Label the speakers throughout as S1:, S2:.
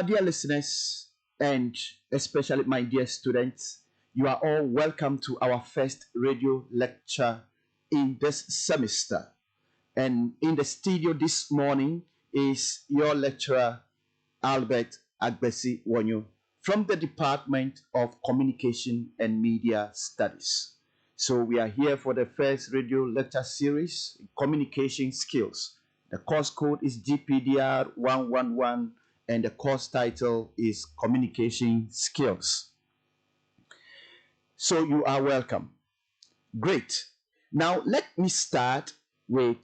S1: Our dear listeners, and especially my dear students, you are all welcome to our first radio lecture in this semester. And in the studio this morning is your lecturer, Albert Agbesi WORNYO, from the Department of Communication and Media Studies. So we are here for the first radio lecture series, Communication Skills. The course code is Gpdr 111 and the course title is Communication Skills. So you are welcome. Great. Now let me start with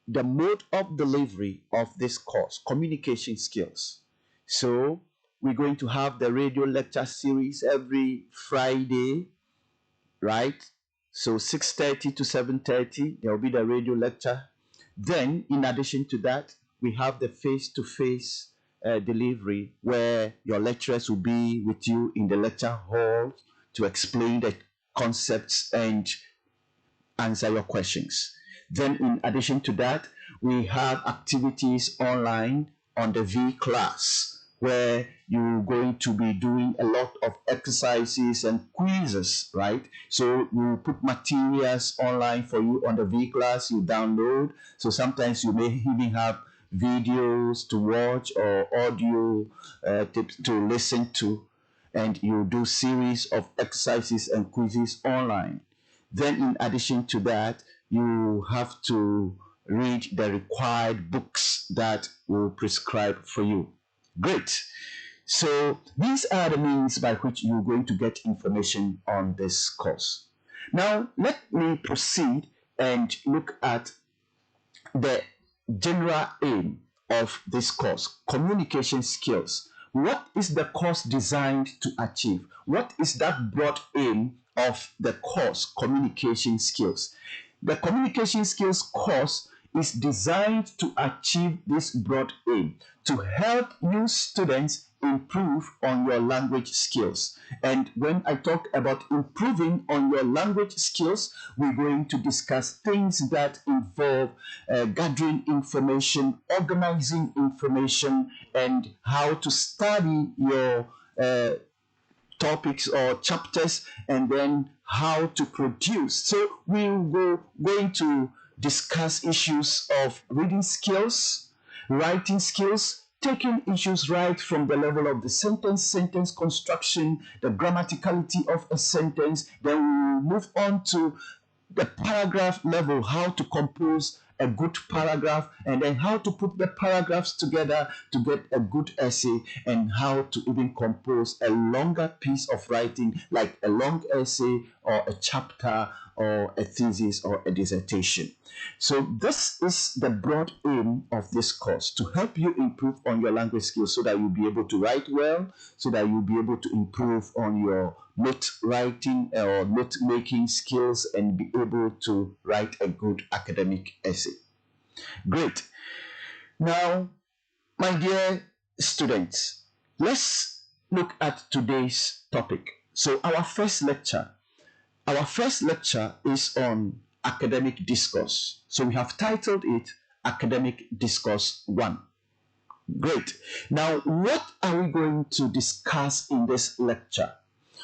S1: the mode of delivery of this course, Communication Skills. So we're going to have the radio lecture series every Friday, right? So 6:30 to 7:30, there will be the radio lecture. Then, in addition to that, we have the face-to-face delivery where your lecturers will be with you in the lecture hall to explain the concepts and answer your questions. Then, in addition to that, we have activities online on the V class where you're going to be doing a lot of exercises and quizzes, right? So we put materials online for you on the V class, you download. So sometimes you may even have videos to watch or audio tips to listen to, and you do series of exercises and quizzes online. Then in addition to that, you have to read the required books that will prescribe for you. Great. So these are the means by which you're going to get information on this course. Now let me proceed and look at the general aim of this course, Communication Skills. What is the course designed to achieve? What is that broad aim of the course, Communication Skills? The Communication Skills course is designed to achieve this broad aim, to help you students improve on your language skills. And when I talk about improving on your language skills, we're going to discuss things that involve gathering information, organizing information, and how to study your topics or chapters, and then how to produce. So we're going to discuss issues of reading skills, writing skills, taking issues right from the level of the sentence construction, the grammaticality of a sentence. Then we will move on to the paragraph level, how to compose a good paragraph, and then how to put the paragraphs together to get a good essay, and how to even compose a longer piece of writing like a long essay or a chapter or a thesis or a dissertation. So this is the broad aim of this course, to help you improve on your language skills so that you'll be able to write well, so that you'll be able to improve on your note writing or note making skills and be able to write a good academic essay. Great. Now, my dear students, let's look at today's topic. So our first lecture is on academic discourse. So we have titled it Academic Discourse 1. Great. Now, what are we going to discuss in this lecture?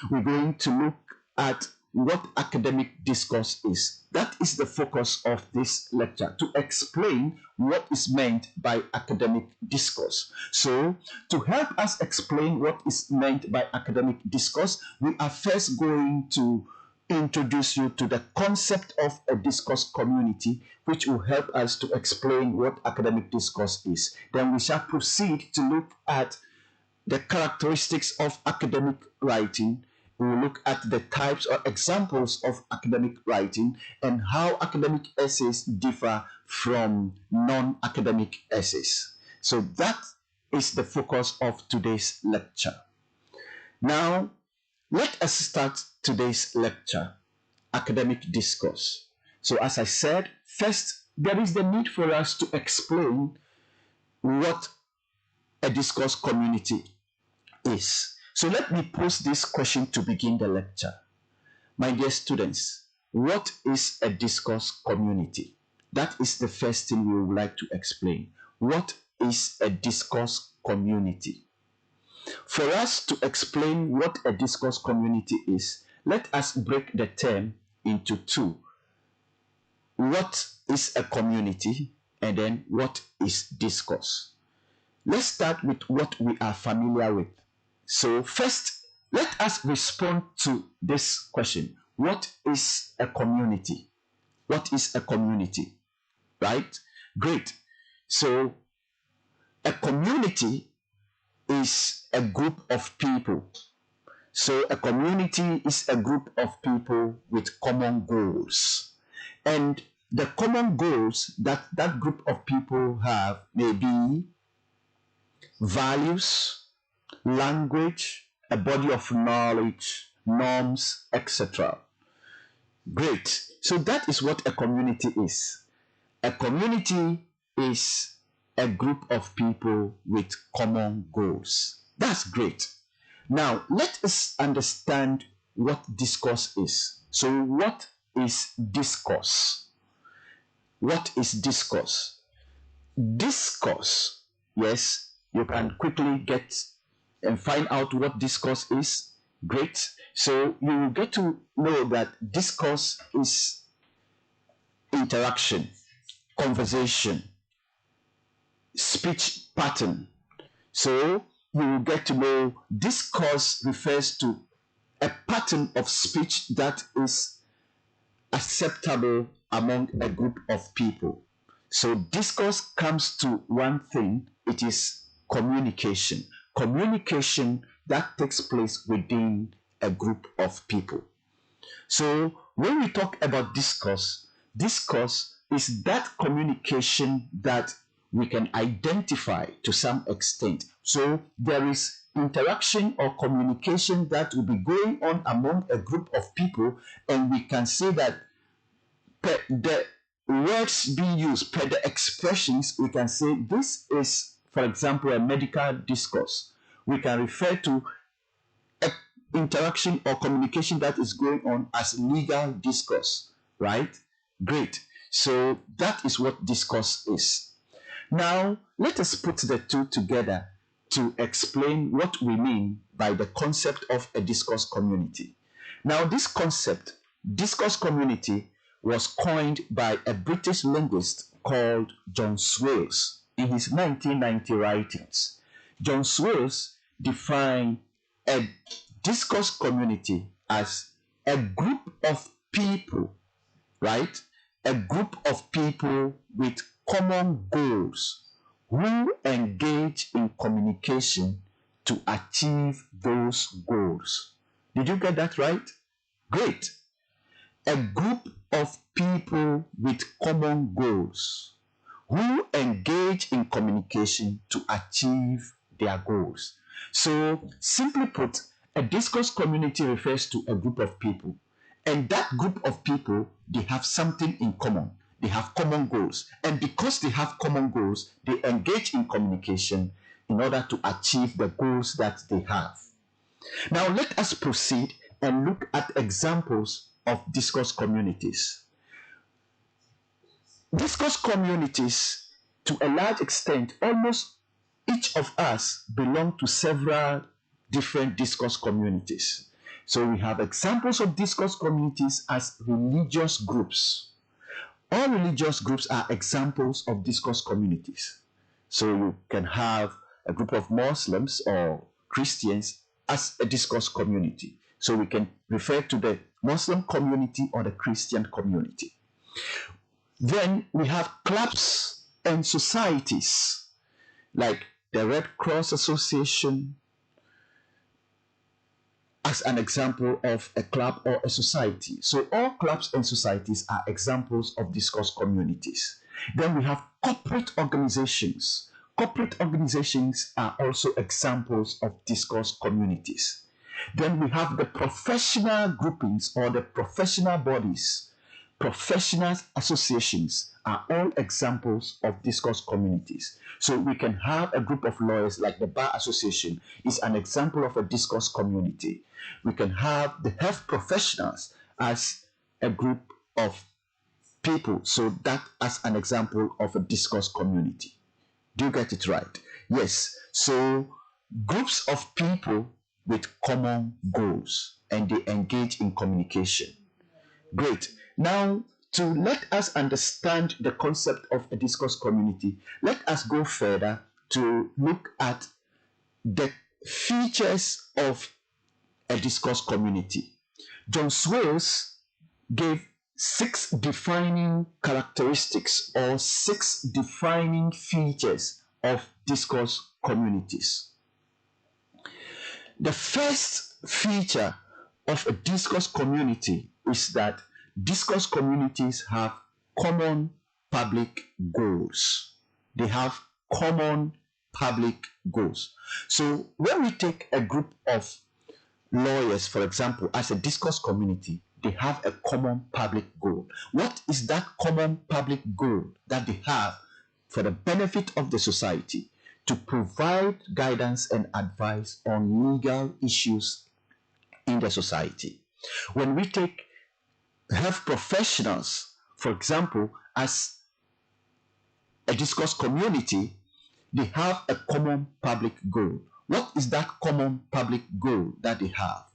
S1: We're going to look at what academic discourse is. That is the focus of this lecture, to explain what is meant by academic discourse. So, to help us explain what is meant by academic discourse, we are first going to introduce you to the concept of a discourse community, which will help us to explain what academic discourse is. Then we shall proceed to look at the characteristics of academic writing. We will look at the types or examples of academic writing and how academic essays differ from non-academic essays. So that is the focus of today's lecture. Now, let us start today's lecture, Academic Discourse. So as I said, first, there is the need for us to explain what a discourse community is. So let me pose this question to begin the lecture. My dear students, what is a discourse community? That is the first thing we would like to explain. What is a discourse community? For us to explain what a discourse community is, let us break the term into two. What is a community, and then what is discourse? Let's start with what we are familiar with. So first, let us respond to this question. What is a community? What is a community? Right? Great. So a community is a group of people. So a community is a group of people with common goals. And the common goals that that group of people have may be values, language, a body of knowledge, norms, etc. Great. So that is what a community is. A community is a group of people with common goals. That's great. Now, let us understand what discourse is. So, what is discourse? What is discourse? Discourse, yes, you can quickly get and find out what discourse is. Great. So, you will get to know that discourse is interaction, conversation, speech pattern. So you will get to know discourse refers to a pattern of speech that is acceptable among a group of people. So discourse comes to one thing, it is communication. Communication that takes place within a group of people. So when we talk about discourse, discourse is that communication that we can identify to some extent. So there is interaction or communication that will be going on among a group of people, and we can say that per the words being used, per the expressions, we can say this is, for example, a medical discourse. We can refer to interaction or communication that is going on as legal discourse, right? Great. So that is what discourse is. Now, let us put the two together to explain what we mean by the concept of a discourse community. Now, this concept, discourse community, was coined by a British linguist called John Swales in his 1990 writings. John Swales defined a discourse community as a group of people, right? A group of people with common goals who engage in communication to achieve those goals. Did you get that right? Great. A group of people with common goals who engage in communication to achieve their goals. So, simply put, a discourse community refers to a group of people, and that group of people, they have something in common. They have common goals, and because they have common goals, they engage in communication in order to achieve the goals that they have. Now, let us proceed and look at examples of discourse communities. Discourse communities, to a large extent, almost each of us belong to several different discourse communities. So we have examples of discourse communities as religious groups. All religious groups are examples of discourse communities. So you can have a group of Muslims or Christians as a discourse community. So we can refer to the Muslim community or the Christian community. Then we have clubs and societies like the Red Cross Association as an example of a club or a society. So all clubs and societies are examples of discourse communities. Then we have corporate organizations. Corporate organizations are also examples of discourse communities. Then we have the professional groupings or the professional bodies. Professional associations are all examples of discourse communities. So we can have a group of lawyers like the Bar Association is an example of a discourse community. We can have the health professionals as a group of people. So that as an example of a discourse community. Do you get it right? Yes. So groups of people with common goals and they engage in communication. Great. Now, to let us understand the concept of a discourse community, let us go further to look at the features of a discourse community. John Swales gave 6 defining characteristics or 6 defining features of discourse communities. The first feature of a discourse community is that discourse communities have common public goals. They have common public goals. So when we take a group of lawyers, for example, as a discourse community, they have a common public goal. What is that common public goal that they have for the benefit of the society? To provide guidance and advice on legal issues in the society. When we take health professionals, for example, as a discourse community, they have a common public goal. What is that common public goal that they have?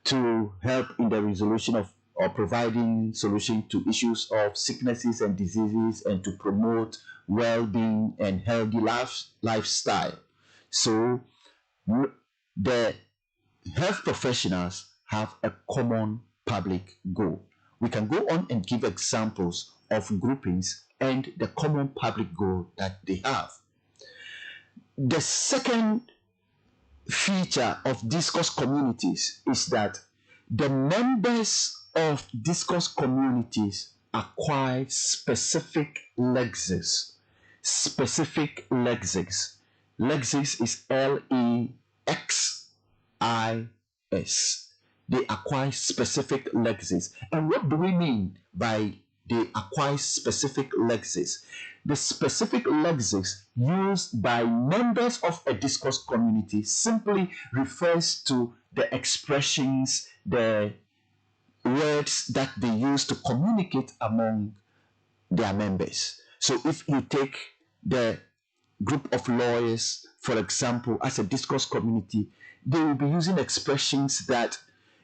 S1: To help in the resolution of or providing solution to issues of sicknesses and diseases and to promote well-being and healthy lifestyle. So the health professionals have a common public goal. We can go on and give examples of groupings and the common public goal that they have. The second feature of discourse communities is that the members of discourse communities acquire specific lexis. Specific lexis. Lexis is L-E-X-I-S. They acquire specific lexis. And what do we mean by they acquire specific lexis? The specific lexis used by members of a discourse community simply refers to the expressions, the words that they use to communicate among their members. So if you take the group of lawyers, for example, as a discourse community, they will be using expressions that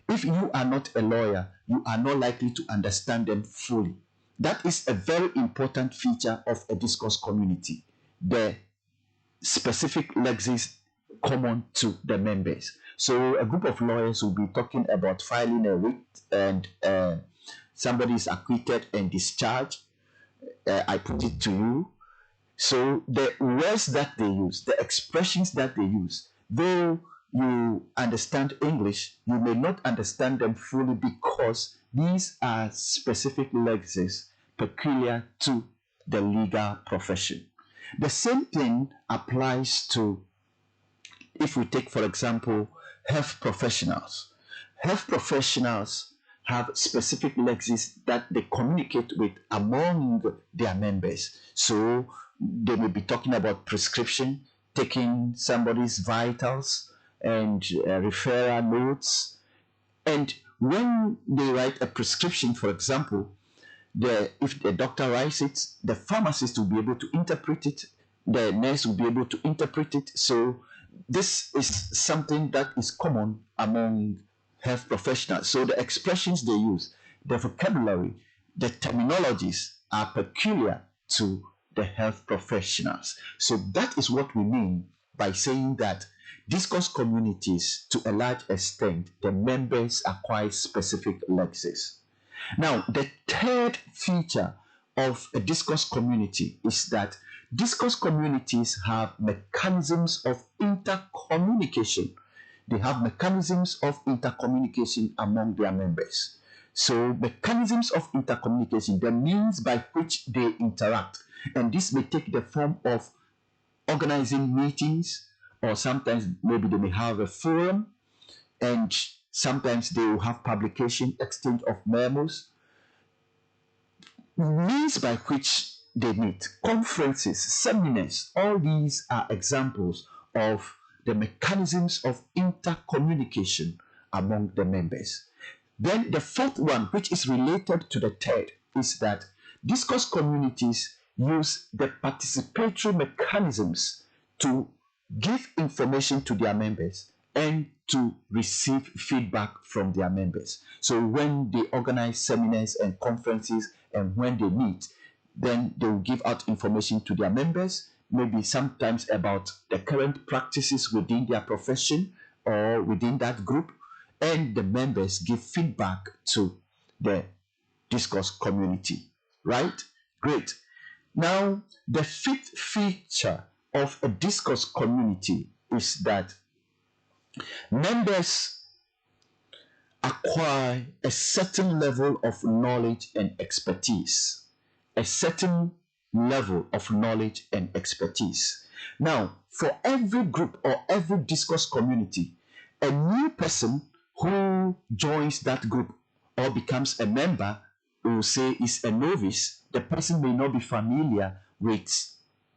S1: if you are not a lawyer, you are not likely to understand them fully. That is a very important feature of a discourse community. The specific lexis common to the members. So a group of lawyers will be talking about filing a writ and somebody is acquitted and discharged. I put it to you. So the words that they use, the expressions that they use, though you understand English, you may not understand them fully because these are specific lexis peculiar to the legal profession. The same thing applies to, if we take, for example, health professionals. Health professionals have specific lexis that they communicate with among their members. So they may be talking about prescription, taking somebody's vitals and referral notes. And when they write a prescription, for example, if the doctor writes it, the pharmacist will be able to interpret it, the nurse will be able to interpret it. So this is something that is common among health professionals. So the expressions they use, the vocabulary, the terminologies are peculiar to the health professionals. So that is what we mean by saying that discourse communities, to a large extent, the members acquire specific lexis. Now, the third feature of a discourse community is that discourse communities have mechanisms of intercommunication. They have mechanisms of intercommunication among their members. So, mechanisms of intercommunication, the means by which they interact, and this may take the form of organizing meetings, or sometimes maybe they may have a forum, and sometimes they will have publication, exchange of memos, means by which they meet, conferences, seminars. All these are examples of the mechanisms of intercommunication among the members. Then the fourth one, which is related to the third, is that discourse communities use the participatory mechanisms to give information to their members, and to receive feedback from their members. So when they organize seminars and conferences and when they meet, then they will give out information to their members, maybe sometimes about the current practices within their profession or within that group, and the members give feedback to the discourse community, right? Great. Now, the fifth feature of a discourse community is that members acquire a certain level of knowledge and expertise. A certain level of knowledge and expertise. Now, for every group or every discourse community, a new person who joins that group or becomes a member, we will say is a novice. The person may not be familiar with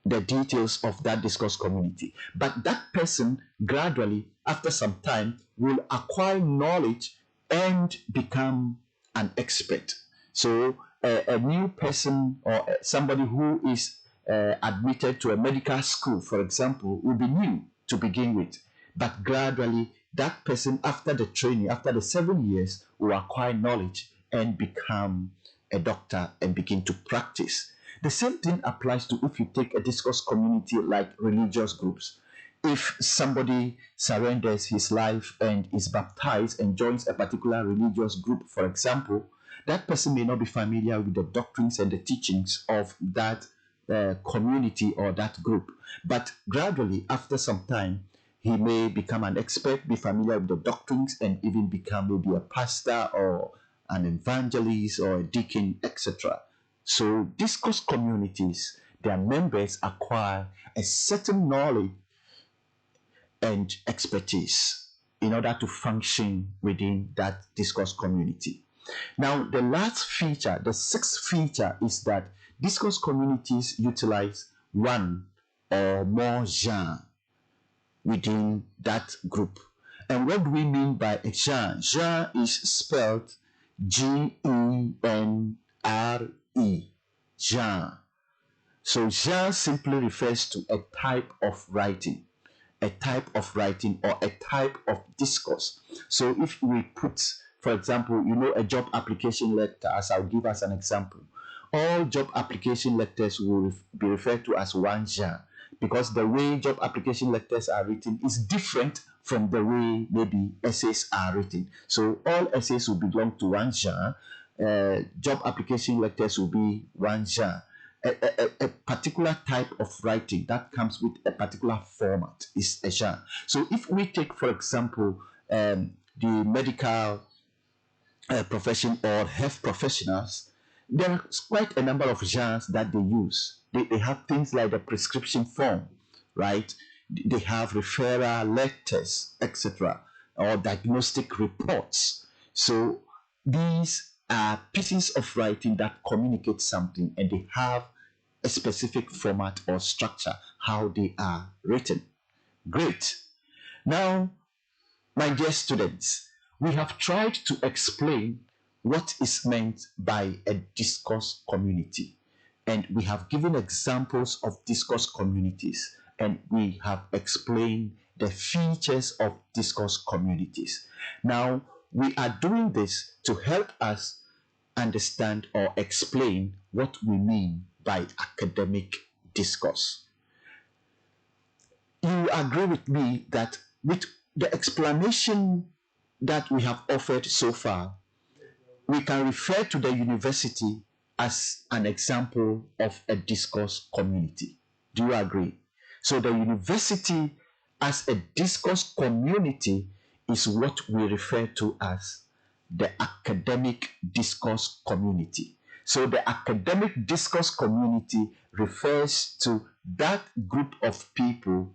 S1: the details of that discourse community, but that person gradually, after some time, will acquire knowledge and become an expert. So a new person or somebody who is admitted to a medical school, for example, will be new to begin with, but gradually that person, after the training, after the 7 years, will acquire knowledge and become a doctor and begin to practice. The same thing applies to if you take a discourse community like religious groups. If somebody surrenders his life and is baptized and joins a particular religious group, for example, that person may not be familiar with the doctrines and the teachings of that community or that group. But gradually, after some time, he may become an expert, be familiar with the doctrines, and even become maybe a pastor or an evangelist or a deacon, etc. So discourse communities, their members acquire a certain knowledge and expertise in order to function within that discourse community. Now, the last feature, the sixth feature, is that discourse communities utilize one or more genre within that group. And what do we mean by a genre? Genre is spelled G-E-N-R-E, genre. So genre simply refers to a type of writing, or a type of discourse. So if we put, for example, a job application letter, as I'll give us an example, all job application letters will be referred to as one genre, because the way job application letters are written is different from the way maybe essays are written. So all essays will belong to one genre. Job application letters will be one genre. A particular type of writing that comes with a particular format is a genre. So if we take, for example, the medical profession or health professionals, there's quite a number of genres that they use. They have things like the prescription form, right? They have referral letters, etc., or diagnostic reports. So these are pieces of writing that communicate something, and they have a specific format or structure, how they are written. Great. Now, my dear students, we have tried to explain what is meant by a discourse community, and we have given examples of discourse communities, and we have explained the features of discourse communities. Now, we are doing this to help us understand or explain what we mean by academic discourse. You agree with me that with the explanation that we have offered so far, we can refer to the university as an example of a discourse community. Do you agree? So the university as a discourse community is what we refer to as the academic discourse community. So the academic discourse community refers to that group of people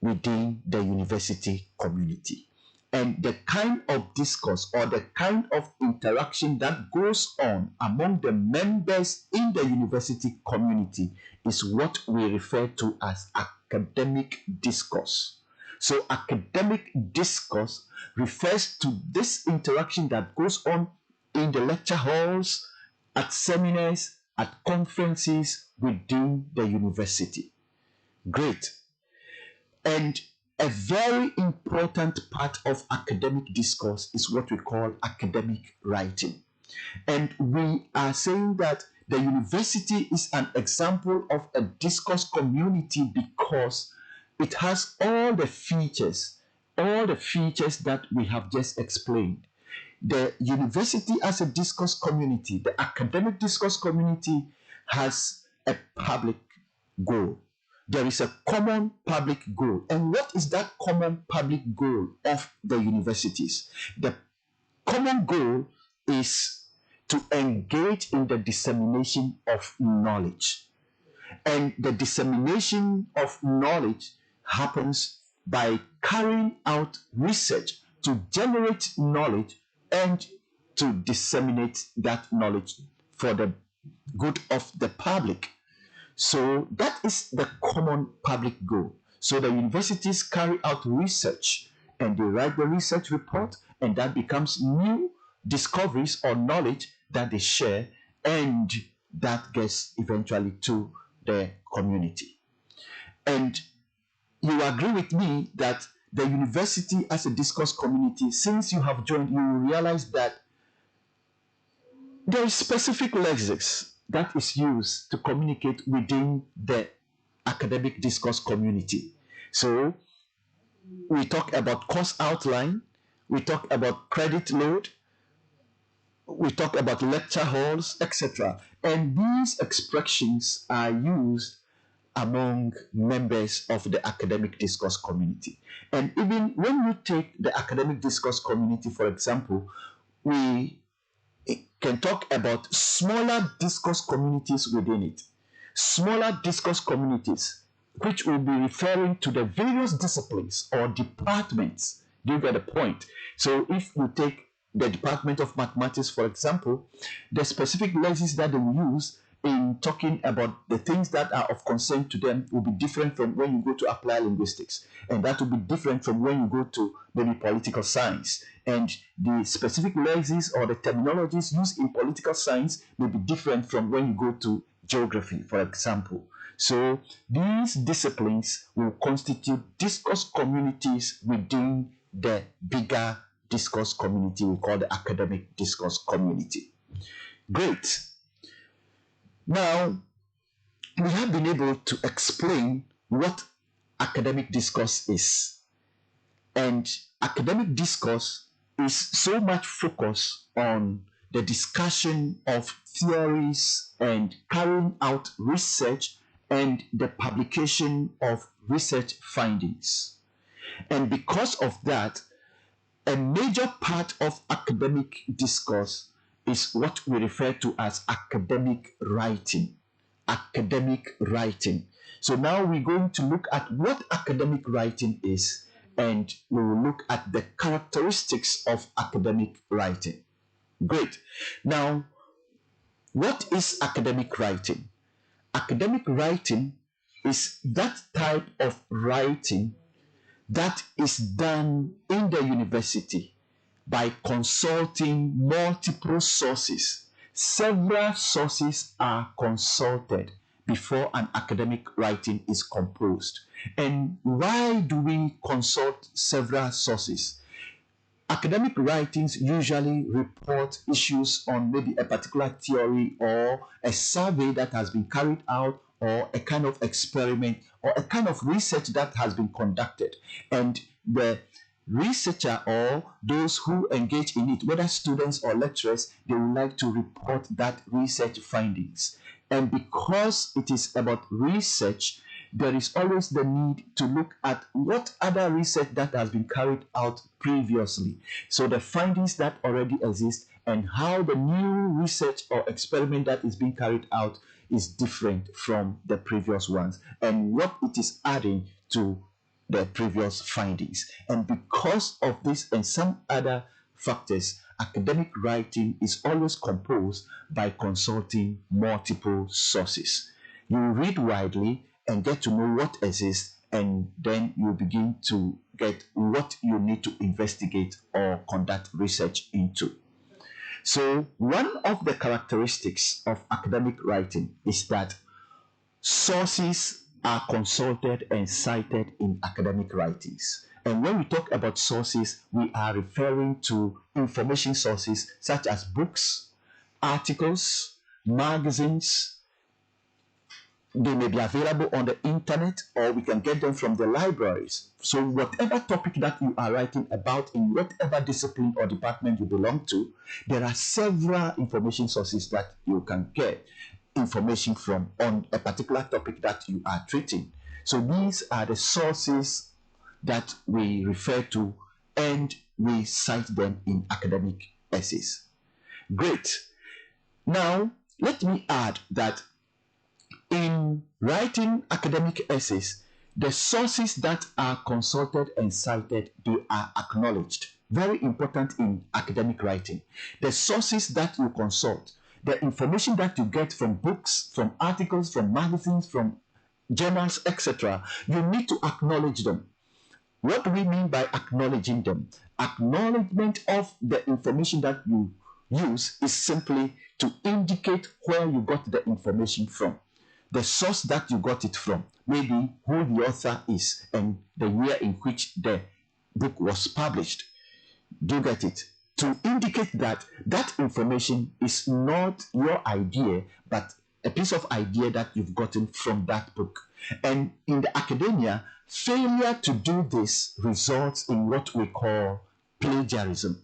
S1: within the university community. And the kind of discourse or the kind of interaction that goes on among the members in the university community is what we refer to as academic discourse. So academic discourse refers to this interaction that goes on in the lecture halls, at seminars, at conferences within the university. Great. And a very important part of academic discourse is what we call academic writing. And we are saying that the university is an example of a discourse community because it has all the features that we have just explained. The university as a discourse community, the academic discourse community, has a public goal. There is a common public goal. And what is that common public goal of the universities? The common goal is to engage in the dissemination of knowledge. And the dissemination of knowledge happens by carrying out research to generate knowledge and to disseminate that knowledge for the good of the public. So that is the common public goal. So the universities carry out research and they write the research report, and that becomes new discoveries or knowledge that they share, and that gets eventually to the community. And you agree with me that the university as a discourse community, since you have joined, you will realize that there is specific lexics that is used to communicate within the academic discourse community. So we talk about course outline, we talk about credit load, we talk about lecture halls, etc. And these expressions are used among members of the academic discourse community. And even when you take the academic discourse community, for example, we can talk about smaller discourse communities within it. Smaller discourse communities, which will be referring to the various disciplines or departments. Do you get the point? So if we take the Department of Mathematics, for example, the specific lenses that they will use in talking about the things that are of concern to them will be different from when you go to applied linguistics, and that will be different from when you go to maybe political science, and the specific lenses or the terminologies used in political science may be different from when you go to geography, for example. So these disciplines will constitute discourse communities within the bigger discourse community we call the academic discourse community. Great. Now, we have been able to explain what academic discourse is. And academic discourse is so much focused on the discussion of theories and carrying out research and the publication of research findings. And because of that, a major part of academic discourse is what we refer to as academic writing. Academic writing. So now we're going to look at what academic writing is, and we will look at the characteristics of academic writing. Great. Now, what is academic writing? Academic writing is that type of writing that is done in the university by consulting multiple sources. Several sources are consulted before an academic writing is composed. And why do we consult several sources? Academic writings usually report issues on maybe a particular theory or a survey that has been carried out, or a kind of experiment or a kind of research that has been conducted. And the researcher or those who engage in it, whether students or lecturers, they would like to report that research findings. And because it is about research, there is always the need to look at what other research that has been carried out previously. So the findings that already exist and how the new research or experiment that is being carried out is different from the previous ones, and what it is adding to the previous findings. And because of this and some other factors, academic writing is always composed by consulting multiple sources. You read widely and get to know what exists, and then you begin to get what you need to investigate or conduct research into. So one of the characteristics of academic writing is that sources are consulted and cited in academic writings. And when we talk about sources, we are referring to information sources such as books, articles, magazines. They may be available on the internet, or we can get them from the libraries. So whatever topic that you are writing about in whatever discipline or department you belong to, there are several information sources that you can get information from on a particular topic that you are treating. So these are the sources that we refer to, and we cite them in academic essays. Great. Now, let me add that in writing academic essays, the sources that are consulted and cited, they are acknowledged. Very important in academic writing. The sources that you consult, the information that you get from books, from articles, from magazines, from journals, etc., you need to acknowledge them. What do we mean by acknowledging them? Acknowledgement of the information that you use is simply to indicate where you got the information from, the source that you got it from, maybe who the author is and the year in which the book was published. Do you get it? To indicate that that information is not your idea, but a piece of idea that you've gotten from that book. And in the academia, failure to do this results in what we call plagiarism.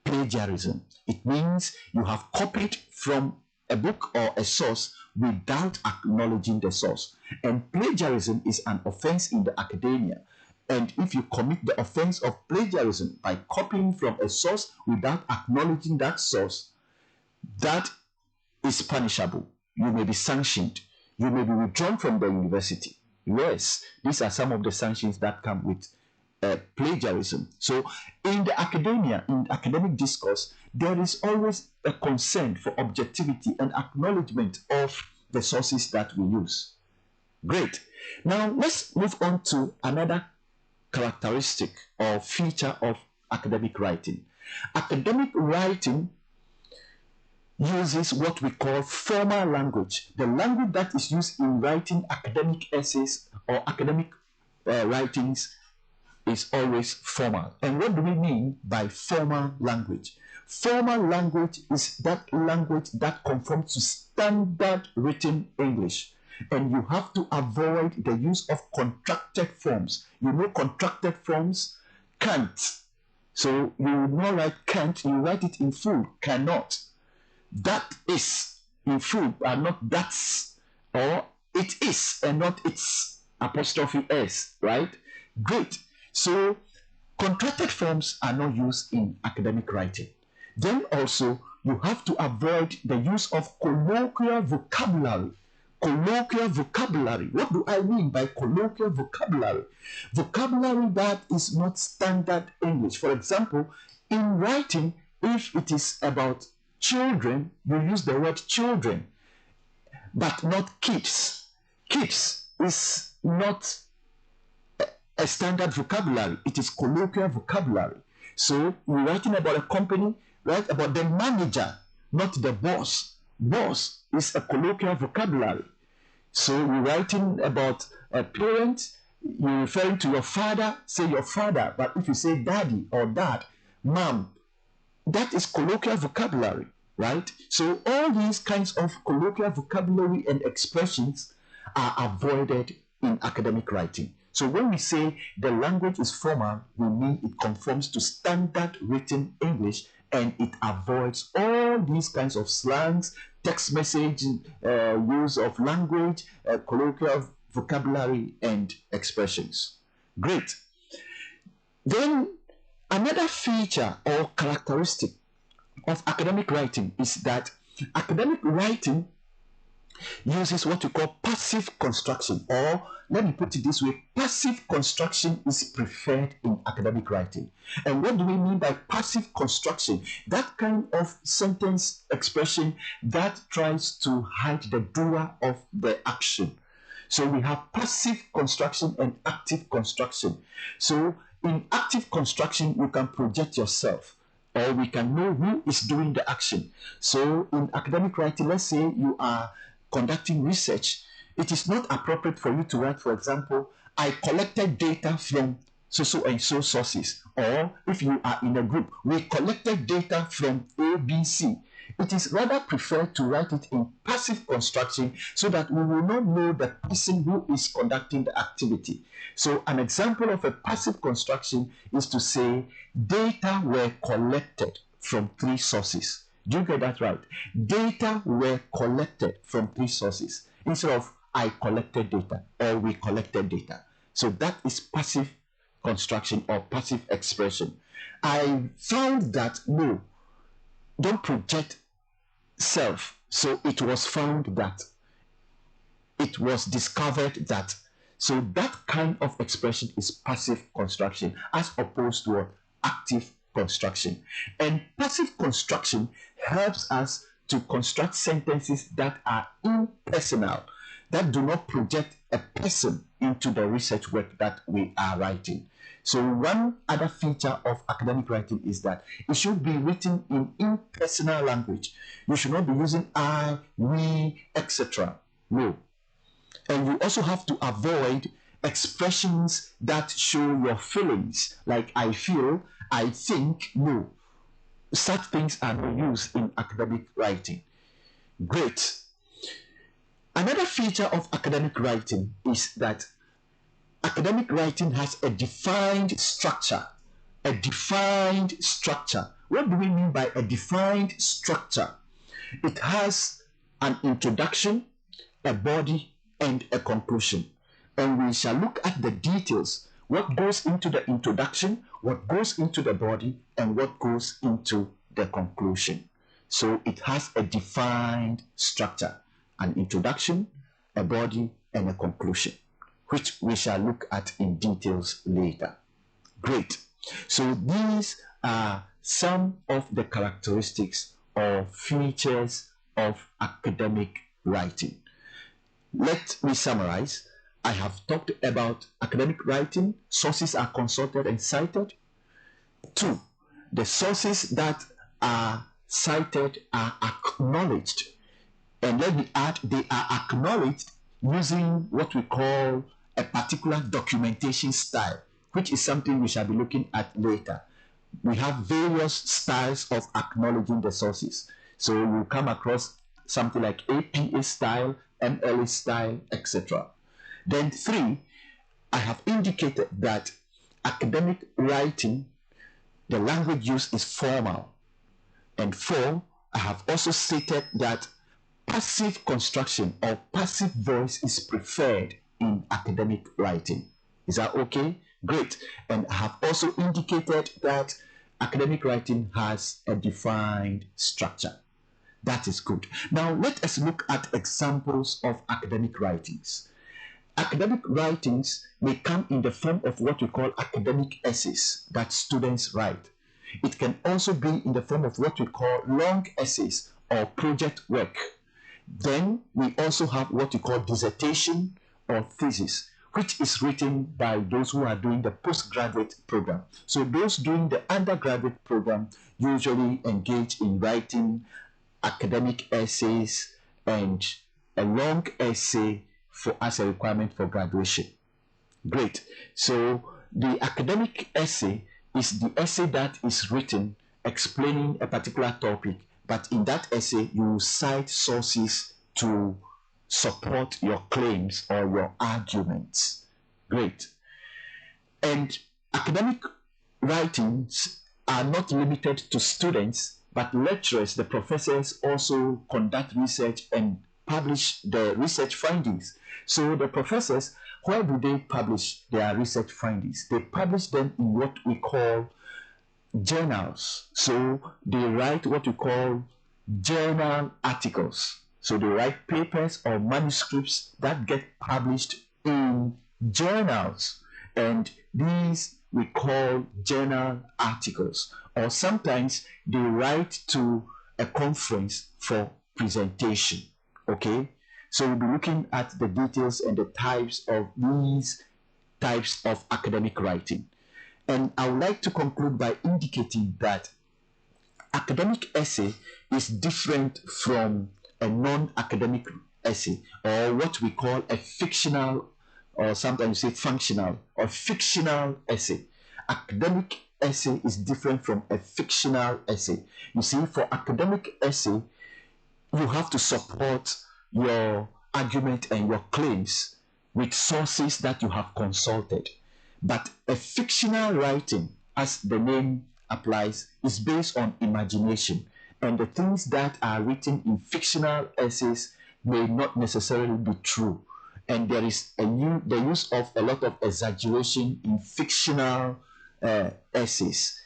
S1: Plagiarism. It means you have copied from a book or a source without acknowledging the source. And plagiarism is an offense in the academia. And if you commit the offense of plagiarism by copying from a source without acknowledging that source, that is punishable. You may be sanctioned. You may be withdrawn from the university. Yes, these are some of the sanctions that come with plagiarism. So in the academia, in academic discourse, there is always a concern for objectivity and acknowledgement of the sources that we use. Great. Now let's move on to another characteristic or feature of academic writing. Academic writing uses what we call formal language. The language that is used in writing academic essays or academic writings is always formal. And what do we mean by formal language? Formal language is that language that conforms to standard written English. And you have to avoid the use of contracted forms. You know contracted forms? Can't. So you will not write can't, you write it in full, cannot. That is in full and not that's, or it is and not it's, apostrophe s, right? Great. So contracted forms are not used in academic writing. Then also you have to avoid the use of colloquial vocabulary. Colloquial vocabulary. What do I mean by colloquial vocabulary? Vocabulary that is not standard English. For example, in writing, if it is about children, you use the word children, but not kids. Kids is not a standard vocabulary. It is colloquial vocabulary. So we're writing about a company, write about the manager, not the boss. Boss is a colloquial vocabulary. So we're writing about a parent, you're referring to your father, say your father. But if you say daddy or dad, mom, that is colloquial vocabulary, right? So all these kinds of colloquial vocabulary and expressions are avoided in academic writing. So when we say the language is formal, we mean it conforms to standard written English and it avoids all these kinds of slangs, text message, use of language, colloquial vocabulary and expressions. Great. Then another feature or characteristic of academic writing is that academic writing uses what we call passive construction, or let me put it this way, passive construction is preferred in academic writing. And what do we mean by passive construction? That kind of sentence expression that tries to hide the doer of the action. So we have passive construction and active construction. So in active construction, you can project yourself, or we can know who is doing the action. So in academic writing, let's say you are conducting research It is not appropriate for you to write, for example, I collected data from so and so sources, or if you are in a group, we collected data from ABC. It is rather preferred to write it in passive construction so that we will not know the person who is conducting the activity. So an example of a passive construction is to say data were collected from 3 sources. Do you get that right? Data were collected from 3 sources instead of I collected data or we collected data. So that is passive construction or passive expression. I found that no, don't project self. So it was found that, it was discovered that. So that kind of expression is passive construction as opposed to active construction. And passive construction helps us to construct sentences that are impersonal, that do not project a person into the research work that we are writing. So one other feature of academic writing is that it should be written in impersonal language. You should not be using I, we, etc. No. And you also have to avoid expressions that show your feelings, like I feel, I think. No. Such things are not used in academic writing. Great. Another feature of academic writing is that academic writing has a defined structure. A defined structure. What do we mean by a defined structure? It has an introduction, a body, and a conclusion. And we shall look at the details. What goes into the introduction, what goes into the body, and what goes into the conclusion. So it has a defined structure. An introduction, a body, and a conclusion, which we shall look at in details later. Great. So these are some of the characteristics or features of academic writing. Let me summarize. I have talked about academic writing. Sources are consulted and cited. 2, the sources that are cited are acknowledged. And let me add, they are acknowledged using what we call a particular documentation style, which is something we shall be looking at later. We have various styles of acknowledging the sources. So you come across something like APA style, MLA style, etc. Then 3, I have indicated that academic writing, the language used is formal. And 4, I have also stated that passive construction or passive voice is preferred in academic writing. Is that okay? Great. And I have also indicated that academic writing has a defined structure. That is good. Now let us look at examples of academic writings. Academic writings may come in the form of what we call academic essays that students write. It can also be in the form of what we call long essays or project work. Then we also have what we call dissertation or thesis, which is written by those who are doing the postgraduate program. So those doing the undergraduate program usually engage in writing academic essays and a long essay as a requirement for graduation. Great. So the academic essay is the essay that is written explaining a particular topic, but in that essay you will cite sources to support your claims or your arguments. Great. And academic writings are not limited to students, but lecturers, the professors, also conduct research and publish the research findings. So the professors, where do they publish their research findings? They publish them in what we call journals. So they write what we call journal articles. So they write papers or manuscripts that get published in journals, and these we call journal articles. Or sometimes they write to a conference for presentation. Okay, so we'll be looking at the details and the types of these types of academic writing. And I would like to conclude by indicating that academic essay is different from a non-academic essay, or what we call a fictional, or sometimes you say functional or fictional essay. Academic essay is different from a fictional essay. You see, for academic essay, you have to support your argument and your claims with sources that you have consulted. But a fictional writing, as the name applies, is based on imagination. And the things that are written in fictional essays may not necessarily be true. And there is the use of a lot of exaggeration in fictional essays.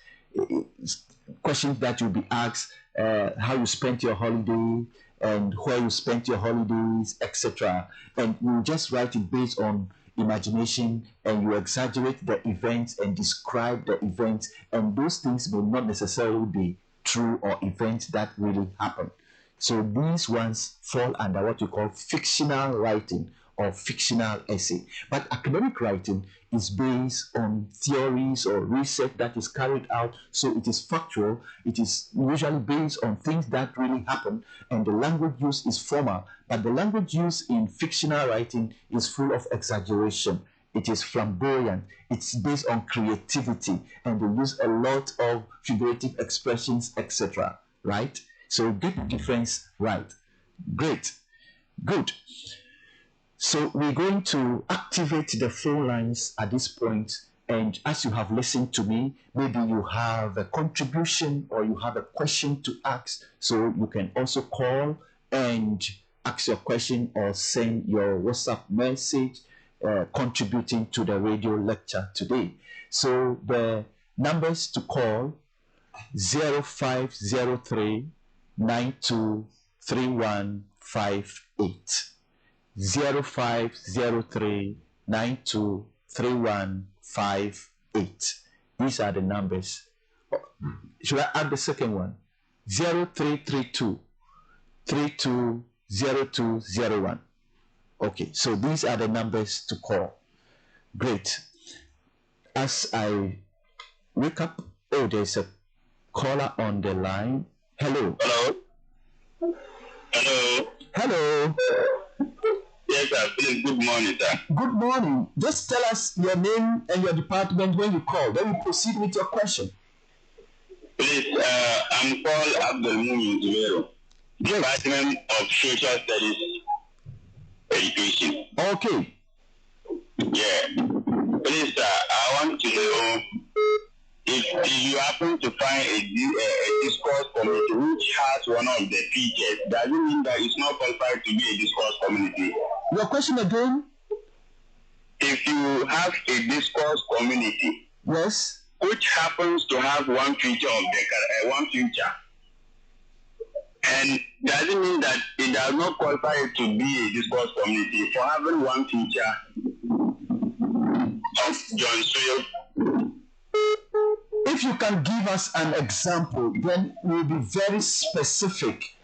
S1: Questions that you'll be asked, how you spent your holiday, and where you spent your holidays, etc. And you just write it based on imagination, and you exaggerate the events and describe the events, and those things may not necessarily be true or events that really happen. So these ones fall under what you call fictional writing or fictional essay. But academic writing is based on theories or research that is carried out, so it is factual. It is usually based on things that really happen, and the language used is formal. But the language used in fictional writing is full of exaggeration. It is flamboyant. It's based on creativity, and they use a lot of figurative expressions, etc. Right? So get the difference right. Great. Good. So we're going to activate the phone lines at this point, and as you have listened to me, maybe you have a contribution or you have a question to ask, so you can also call and ask your question or send your WhatsApp message contributing to the radio lecture today. So the numbers to call: 0503 923158. 0503923158. These are the numbers. Should I add the second one? 0332 320201. Okay, so these are the numbers to call. Great. As I wake up, oh, there's a caller on the line. Hello.
S2: Hello. Hello.
S1: Hello.
S2: Yes, sir. Please, good morning, sir.
S1: Good morning. Just tell us your name and your department when you call. Then we proceed with your question.
S2: Please, I'm called Abdul Mumin Zubero, Department of Social Studies Education.
S1: Okay.
S2: Yeah. Please, sir, I want to know if you happen to find a discourse community which has one of the features, does it mean that it's not qualified to be a discourse community?
S1: Your question again?
S2: If you have a discourse community,
S1: yes,
S2: which happens to have one feature of the one feature, and does it mean that it does not qualify to be a discourse community for having one feature of John Swill?
S1: If you can give us an example, then we'll be very specific.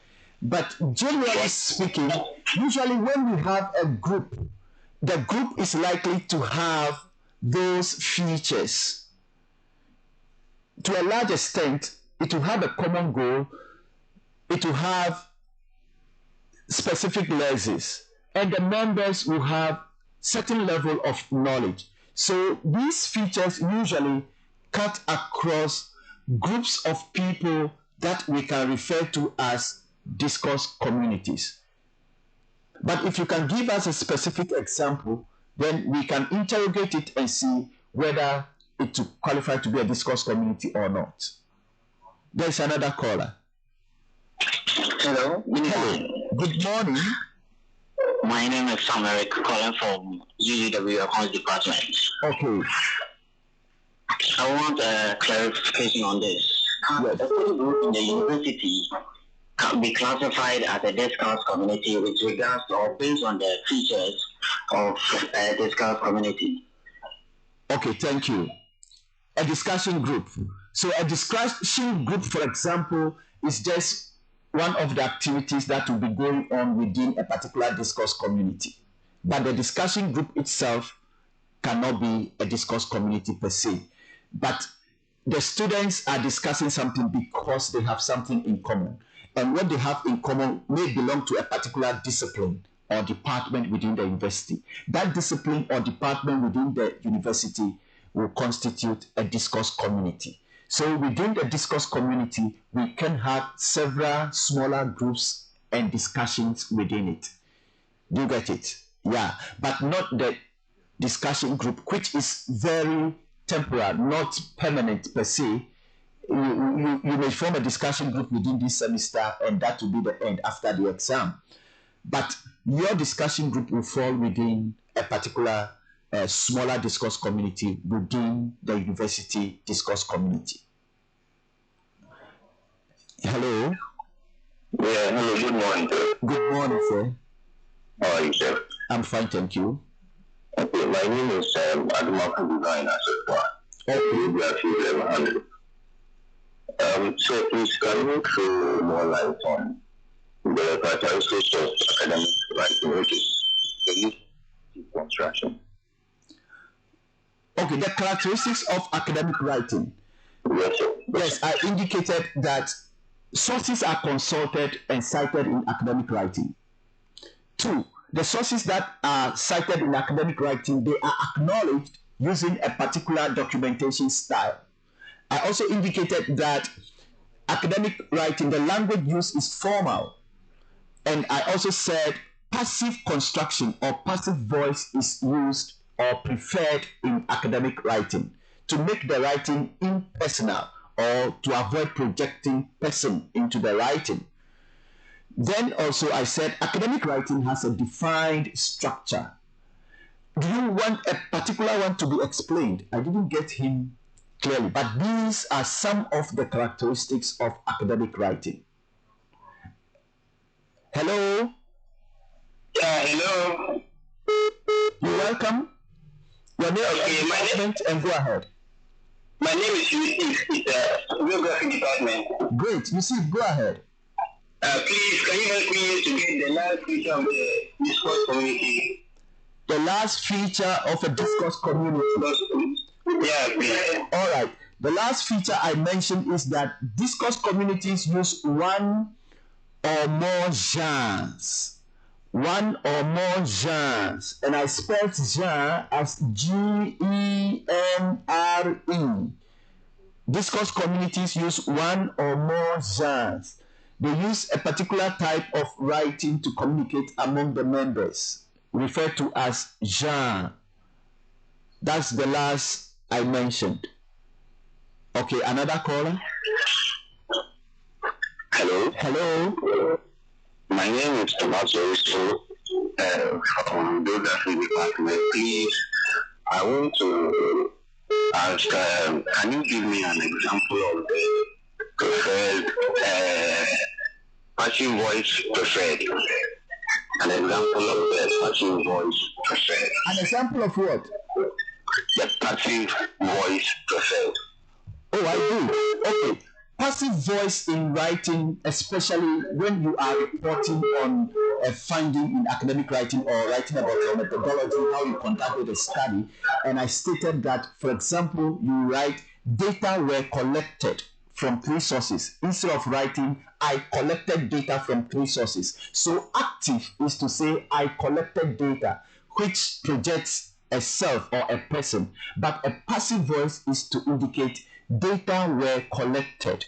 S1: But generally speaking, usually when we have a group, the group is likely to have those features. To a large extent, it will have a common goal, it will have specific lenses, and the members will have certain level of knowledge. So these features usually cut across groups of people that we can refer to as discourse communities. But if you can give us a specific example, then we can interrogate it and see whether it will qualify to be a discourse community or not. There's another caller.
S3: Hello.
S1: Hello. Good morning.
S3: My name is Sam Eric, calling from UUW Accounts Department.
S1: Okay.
S3: I want a clarification on this. Can a study group in the university can be classified as a discourse community with regards to or based on the features of a discourse community?
S1: Okay, thank you. A discussion group. So a discussion group, for example, is just one of the activities that will be going on within a particular discourse community. But the discussion group itself cannot be a discourse community per se. But the students are discussing something because they have something in common. And what they have in common may belong to a particular discipline or department within the university. That discipline or department within the university will constitute a discourse community. So within the discourse community, we can have several smaller groups and discussions within it. Do you get it? Yeah, but not the discussion group, which is very temporal, not permanent per se. You may form a discussion group within this semester, and that will be the end after the exam. But your discussion group will fall within a particular smaller discourse community within the university discourse community. Hello?
S2: Yeah, hello, good morning, sir.
S1: Good morning, sir.
S2: How are you, sir?
S1: I'm fine, thank you.
S2: Okay, my name is LatinAutor Designer, so far. Okay. So please can you throw more light on the characteristics of academic writing, which is the use of construction?
S1: Okay, the characteristics of academic writing.
S2: Yes, sir.
S1: Yes, I indicated that sources are consulted and cited in academic writing. 2, the sources that are cited in academic writing, they are acknowledged using a particular documentation style. I also indicated that academic writing, the language used is formal. And I also said passive construction or passive voice is used or preferred in academic writing to make the writing impersonal or to avoid projecting person into the writing. Then also I said academic writing has a defined structure. Do you want a particular one to be explained? I didn't get him clearly, but these are some of the characteristics of academic writing. Hello?
S2: Yeah, hello.
S1: You're welcome. Your name and department, and go ahead.
S2: My name is Yusuf. It's a geography department.
S1: Great. Yusuf, go ahead.
S2: Please, can you help me to get the last feature of the discourse community?
S1: The last feature of a discourse community.
S2: Yeah, please.
S1: All right. The last feature I mentioned is that discourse communities use one or more genres. One or more genres. And I spelled genre as G-E-N-R-E. Discourse communities use one or more genres. They use a particular type of writing to communicate among the members, referred to as genre. That's the last I mentioned. Okay, another caller.
S2: Hello.
S1: Hello.
S2: My name is Thomas Aristo from Geography Department. Please, I want to ask, can you give me an example of the preferred passive voice preferred? An example of the passive voice preferred.
S1: An example of what?
S2: The passive voice preferred.
S1: Oh, I do. Okay. Passive voice in writing, especially when you are reporting on a finding in academic writing or writing about your methodology, how you conducted a study. And I stated that, for example, you write data were collected from 3 sources. Instead of writing, I collected data from 3 sources. So active is to say I collected data, which projects a self or a person. But a passive voice is to indicate data were collected.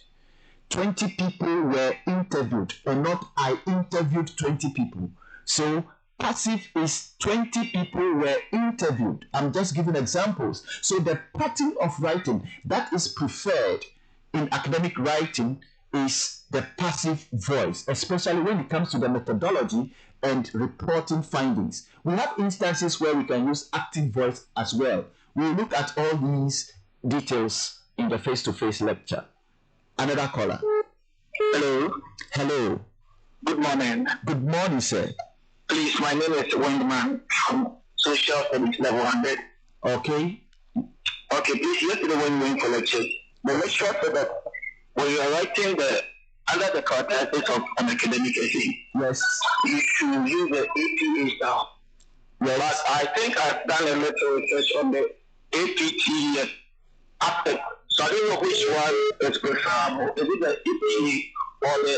S1: 20 people were interviewed, or not I interviewed 20 people. So passive is 20 people were interviewed. I'm just giving examples. So the pattern of writing that is preferred in academic writing is the passive voice, especially when it comes to the methodology and reporting findings. We have instances where we can use active voice as well. We'll look at all these details in the face-to-face lecture. Another caller.
S2: Hello.
S1: Hello.
S2: Good morning.
S1: Good morning, sir.
S2: Please, my name is Wenderman from Social Studies Level 100.
S1: Okay.
S2: Okay, please, yesterday when we went for lecture, the lecturer said that when you are writing under the characteristics of an academic essay,
S1: yes,
S2: you should use the APA style.
S1: Yes.
S2: But I think I've done a little research on the APT aspect. So I don't know which one is preferable. Is it the APT or the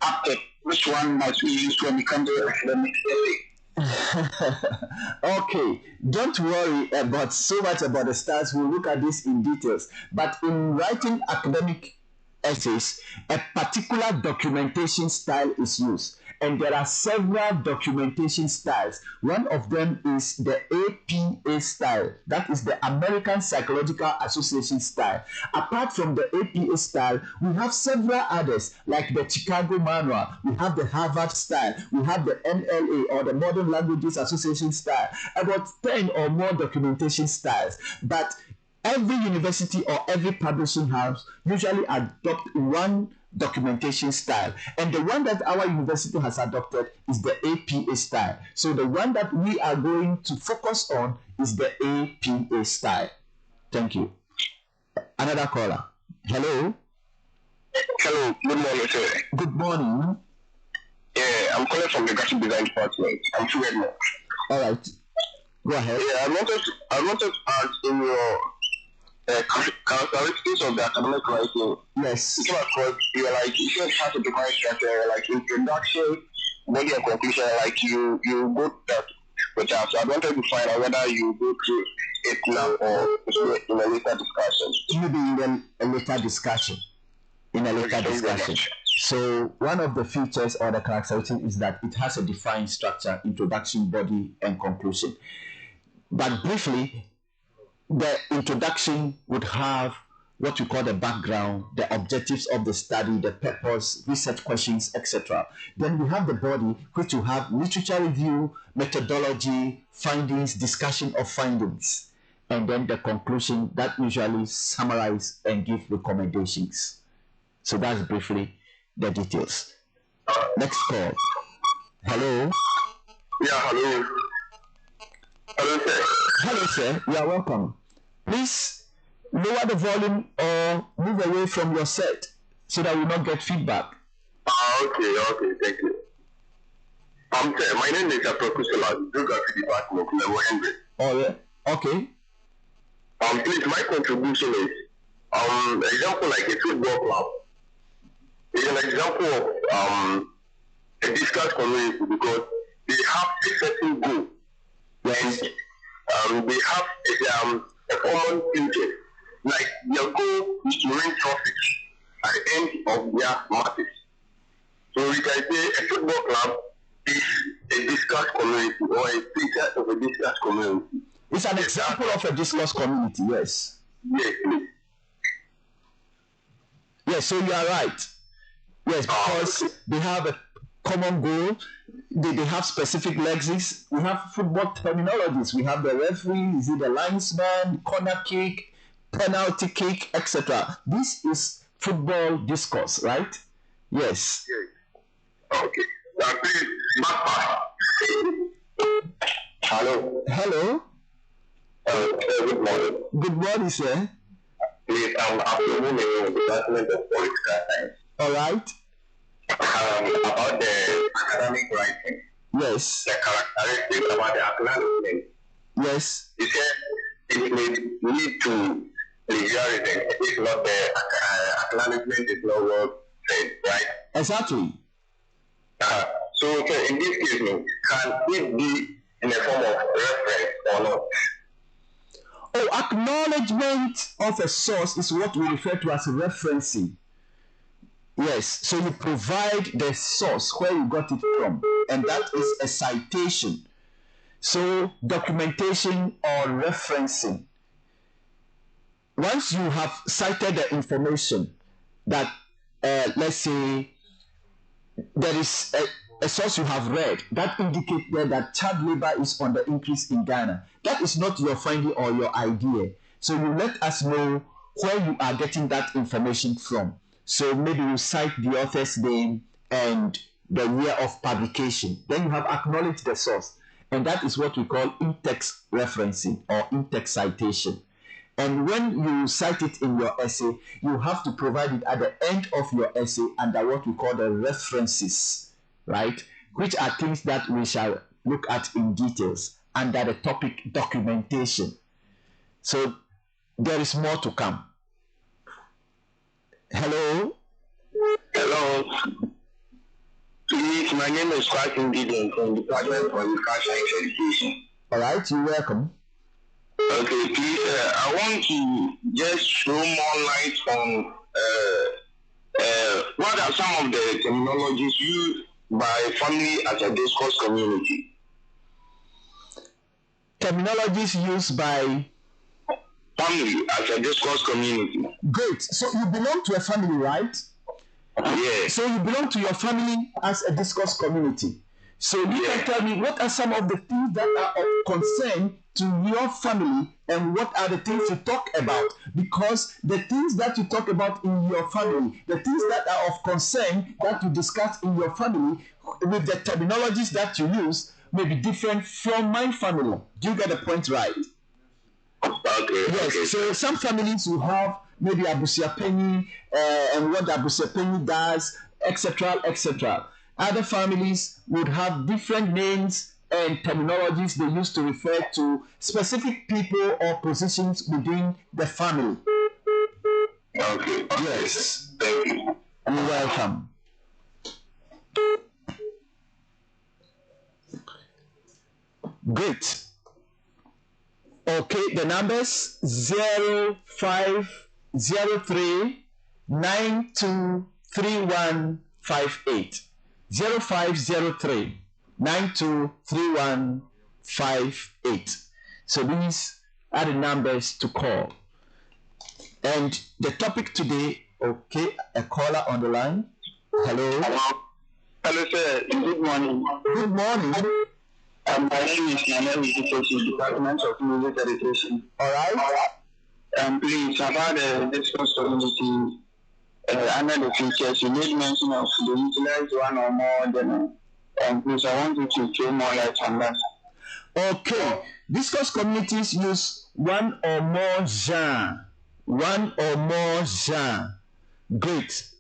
S2: aspect? Which one must be used when it comes to academic essay?
S1: Okay, don't worry about so much about the stars. We'll look at this in details. But in writing academic essays, a particular documentation style is used. And there are several documentation styles. One of them is the APA style. That is the American Psychological Association style. Apart from the APA style, we have several others like the Chicago Manual, we have the Harvard style, we have the MLA or the Modern Languages Association style. About 10 or more documentation styles. But every university or every publishing house usually adopt one documentation style, and the one that our university has adopted is the APA style. So the one that we are going to focus on is the APA style. Thank you. Another caller. Hello.
S2: Hello, good morning, sir.
S1: Good morning.
S2: Yeah, I'm calling from the graphic design department. I'm True Edmond.
S1: All right. Go ahead.
S2: Yeah, I wanted to ask in your characteristics of the academic writing.
S1: Yes.
S2: You came across, you were like, you should have a defined structure, like introduction, body and conclusion, like you go that with that. So I wanted to find out whether you go through it now or in a later discussion.
S1: Maybe in a later discussion. So one of the features or the characteristic is that it has a defined structure, introduction, body, and conclusion. But briefly, the introduction would have what we call the background, the objectives of the study, the purpose, research questions, etc. Then we have the body, which will have literature review, methodology, findings, discussion of findings. And then the conclusion that usually summarize and give recommendations. So that's briefly the details. Next call. Hello.
S2: Yeah, hello. Hello, sir.
S1: Hello, sir. You are welcome. Please lower the volume or move away from your set so that we not get feedback.
S2: Okay, thank you. Sir, my name is Aprokusela, Geography Department, level 100.
S1: Oh, yeah. Okay.
S2: Please, my contribution is, example like a football club. It's an example of a discussed community because they have a certain goal.
S1: Yes.
S2: And they have a common interest. Like their goal is to win trophies at the end of their matches. So we can say a football club is a discussed community or a feature of a discussed community.
S1: It's an example of a discourse community, yes.
S2: Yes, please.
S1: Yes, so you are right. Yes, because they have a common goal. They have specific lexis. We have football terminologies. We have the referee, is it the linesman, corner kick, penalty kick, etc. This is football discourse, right? Yes.
S2: Okay. Now, please, hello.
S1: Hello.
S2: Good morning.
S1: Good morning, sir.
S2: Please, I'm in the Department of Political Science.
S1: All right.
S2: About the academic writing.
S1: Yes.
S2: The characteristics about the acknowledgement.
S1: Yes.
S2: You said it may lead to plagiarism if not the acknowledgement is not well said, right?
S1: Exactly.
S2: So in this case, can it be in a form of reference or not?
S1: Oh, acknowledgement of a source is what we refer to as referencing. Yes, so you provide the source where you got it from, and that is a citation. So documentation or referencing. Once you have cited the information that, let's say, there is a source you have read that indicates that child labor is on the increase in Ghana. That is not your finding or your idea. So you let us know where you are getting that information from. So maybe you cite the author's name and the year of publication. Then you have acknowledged the source. And that is what we call in-text referencing or in-text citation. And when you cite it in your essay, you have to provide it at the end of your essay under what we call the references, right? Which are things that we shall look at in details under the topic documentation. So there is more to come. Hello?
S2: Hello. Please, my name is Kwasim Gideon from the Department for Science Education.
S1: All right, you're welcome.
S2: Okay, please, I want to just throw more light on what are some of the terminologies used by family as a discourse community?
S1: Terminologies used by
S2: family as a discourse community.
S1: Great. So you belong to a family, right?
S2: Yes.
S1: So you belong to your family as a discourse community. So you can tell me what are some of the things that are of concern to your family and what are the things you talk about? Because the things that you talk about in your family, the things that are of concern that you discuss in your family with the terminologies that you use may be different from my family. Do you get the point right?
S2: Okay.
S1: Yes.
S2: Okay.
S1: So some families will have maybe abusiapeni and what the abusiapeni does, etc., etc. Other families would have different names and terminologies they use to refer to specific people or positions within the family.
S2: Okay.
S1: Yes.
S2: Thank you.
S1: You're welcome. Great. Okay, the numbers 0503 923158. 0503 923158. So these are the numbers to call. And the topic today, okay, a caller on the line. Hello.
S2: Hello, sir. Good morning.
S1: Good morning.
S2: My name is Nana Education, Department of Music Education.
S1: All right.
S2: Please, about the discourse community, under the features, you made mention of the utilized one or more than. Please, I want you to throw more light on that.
S1: Okay. Discourse communities use one or more genre. One or more genre. Great.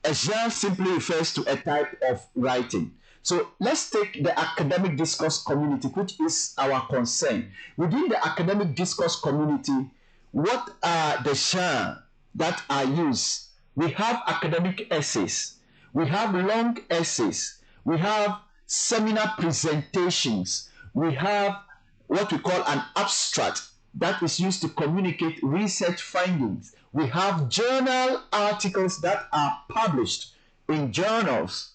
S1: A genre simply refers to a type of writing. So let's take the academic discourse community, which is our concern. Within the academic discourse community, what are the genres that are used? We have academic essays, we have long essays, we have seminar presentations, we have what we call an abstract that is used to communicate research findings. We have journal articles that are published in journals.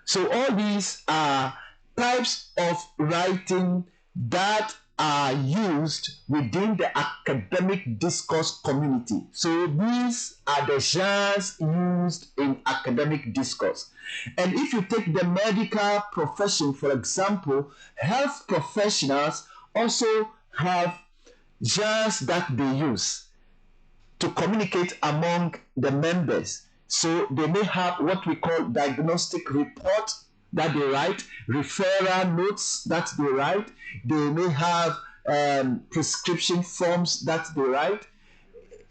S1: So all these are types of writing that are used within the academic discourse community. So these are the genres used in academic discourse. And if you take the medical profession, for example, health professionals also have genres that they use to communicate among the members. So they may have what we call diagnostic report that they write, referral notes that they write, they may have prescription forms that they write,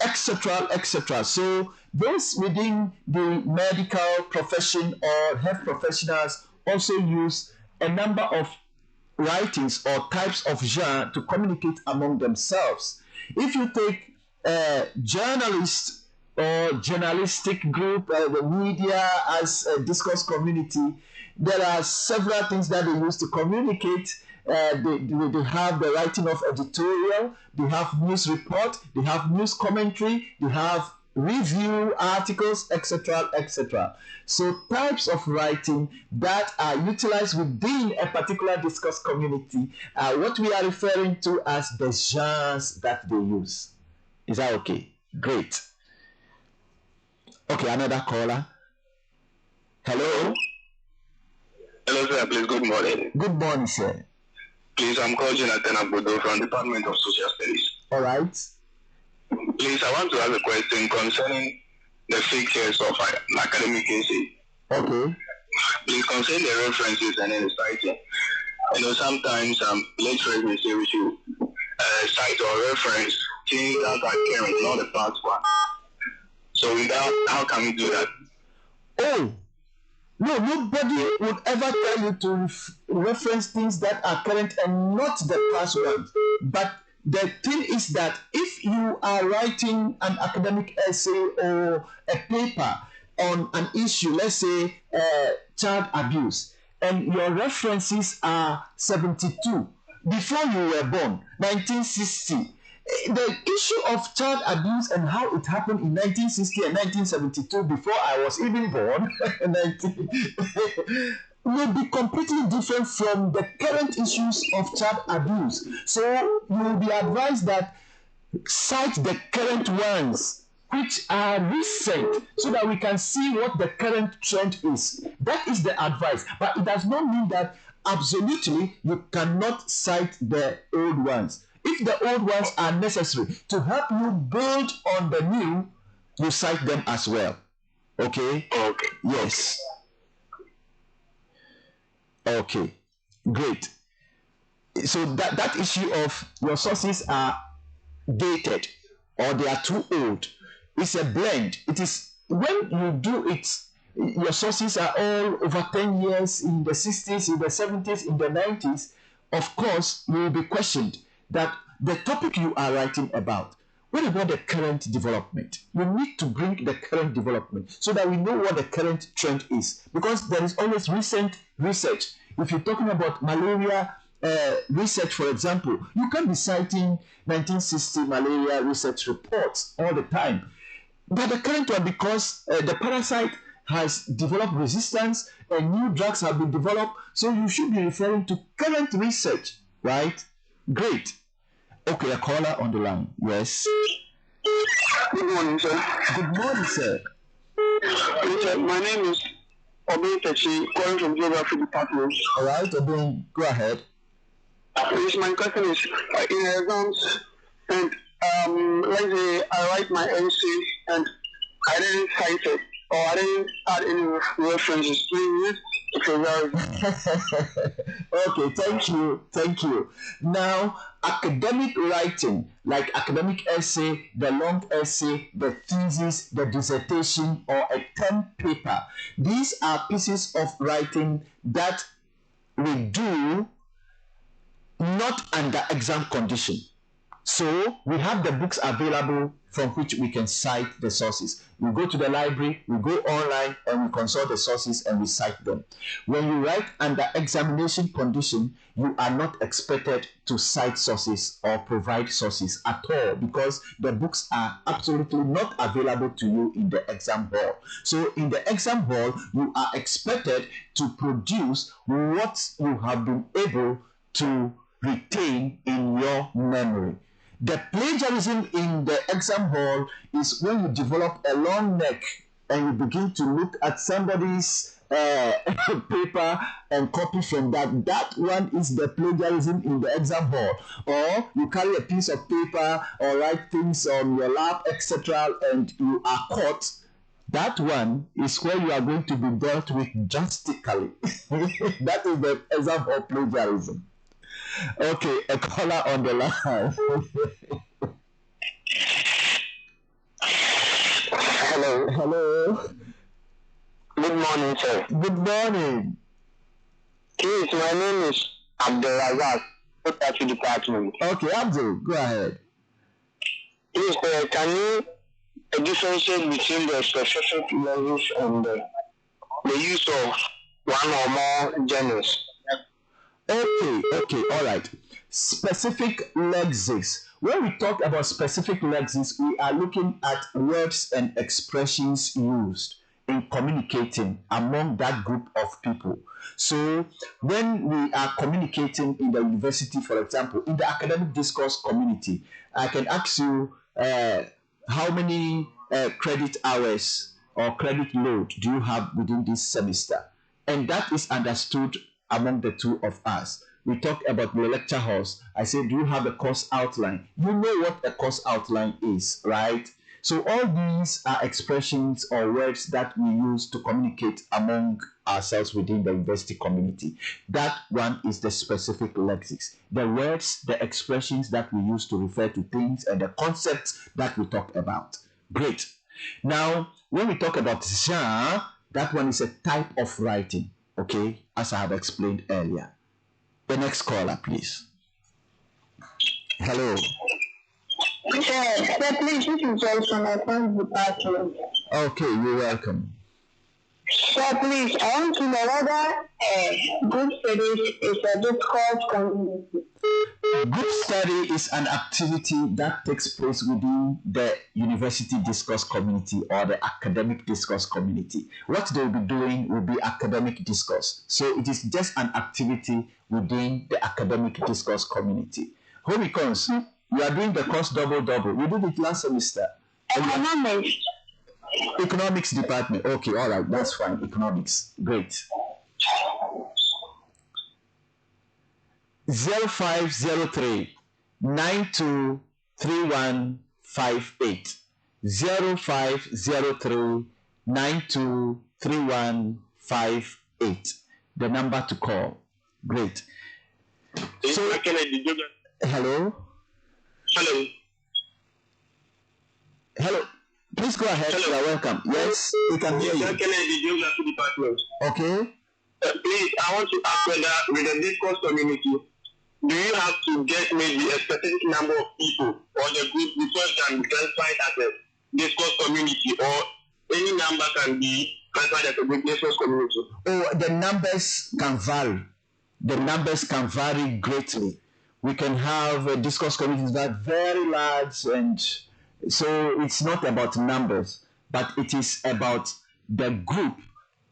S1: etc., etc. So those within the medical profession or health professionals also use a number of writings or types of genre to communicate among themselves. If you take journalists or journalistic group, the media as a discourse community, there are several things that they use to communicate. They have the writing of editorial, they have news report, they have news commentary, they have review articles, etc., etc. So types of writing that are utilized within a particular discourse community are what we are referring to as the genres that they use. Is that okay? Great. Okay, another caller. Hello.
S2: Hello, sir. Please, good morning.
S1: Good morning, sir.
S2: Please, I'm called Jonathan Abudo from the Department of Social Studies.
S1: All right.
S2: Please, I want to ask a question concerning the features of an academic essay.
S1: Okay.
S2: Please concerning the references and then the citing. Sometimes lecturers may say we should cite or reference things that are current, not the past one. So without, how can we do that?
S1: Oh, no, nobody would ever tell you to reference things that are current and not the past ones. But the thing is that if you are writing an academic essay or a paper on an issue, let's say child abuse, and your references are 72 before you were born, 1960. The issue of child abuse and how it happened in 1960 and 1972 before I was even born will be completely different from the current issues of child abuse. So you will be advised that cite the current ones which are recent so that we can see what the current trend is. That is the advice. But it does not mean that absolutely you cannot cite the old ones. If the old ones are necessary to help you build on the new, you cite them as well. Okay?
S2: Okay.
S1: Yes. Okay. Great. So that issue of your sources are dated or they are too old, it's a blend. It is when you do it, your sources are all over 10 years, in the 60s, in the 70s, in the 90s, of course you will be questioned that the topic you are writing about, what about the current development? You need to bring the current development so that we know what the current trend is, because there is always recent research. If you're talking about malaria research, for example, you can be citing 1960 malaria research reports all the time. But the current one, because the parasite has developed resistance and new drugs have been developed, so you should be referring to current research, right? Great. Okay, a caller on the line. Yes.
S4: Good morning, sir.
S1: Good morning, sir.
S4: Sir, my name is Obin Techi, calling from Geography Department.
S1: All right, Obin, go ahead.
S4: Yes, my question is, in exams, and let's say I write my essay and I didn't cite it, or I didn't add any references. Please,
S1: okay, thank you. Now, academic writing, like academic essay, the long essay, the thesis, the dissertation, or a term paper, these are pieces of writing that we do not under exam condition. So we have the books available from which we can cite the sources. We go to the library, we go online, and we consult the sources and we cite them. When you write under examination condition, you are not expected to cite sources or provide sources at all, because the books are absolutely not available to you in the exam hall. So in the exam hall, you are expected to produce what you have been able to retain in your memory. The plagiarism in the exam hall is when you develop a long neck and you begin to look at somebody's paper and copy from that. That one is the plagiarism in the exam hall. Or you carry a piece of paper or write things on your lap, etc., and you are caught. That one is where you are going to be dealt with drastically. That is the exam hall plagiarism. Okay, a caller on the line. Hello.
S4: good morning, sir.
S1: Good morning.
S4: Please, my name is Abdulrazak, Geography Department.
S1: Okay, Abdul, go ahead.
S4: Please, can you differentiate between the specific levels and the use of one or more genres?
S1: Okay, all right. Specific lexis. When we talk about specific lexis, we are looking at words and expressions used in communicating among that group of people. So when we are communicating in the university, for example, in the academic discourse community, I can ask you how many credit hours or credit load do you have within this semester? And that is understood among the two of us. We talk about the lecture halls. I say, do you have a course outline? You know what a course outline is, right? So all these are expressions or words that we use to communicate among ourselves within the university community. That one is the specific lexics. The words, the expressions that we use to refer to things and the concepts that we talk about. Great. Now, when we talk about genre, that one is a type of writing, okay, as I have explained earlier. The next caller, please. Hello.
S4: Sir, please, this is Joyce from my friend's department.
S1: Okay, you're welcome.
S4: So please, I want to know whether group studies is a discourse community.
S1: Group study is an activity that takes place within the university discourse community or the academic discourse community. What they'll be doing will be academic discourse. So it is just an activity within the academic discourse community. Home econs, you are doing the course double. You did it last semester.
S4: Economics.
S1: Economics department. Okay, all right, that's fine. Economics. Great. 0503 923158. 0503 923158. The number to call. Great. So, hello. Please go ahead. You are welcome. Yes, we can hear you. Okay.
S2: Please, I want to ask whether with the discourse community, do you have to get maybe a specific number of people or the group before it can be classified as a discourse community, or any number can be classified as a discourse community?
S1: Oh, the numbers can vary. The numbers can vary greatly. We can have discourse communities that are very large, and so it's not about numbers, but it is about the group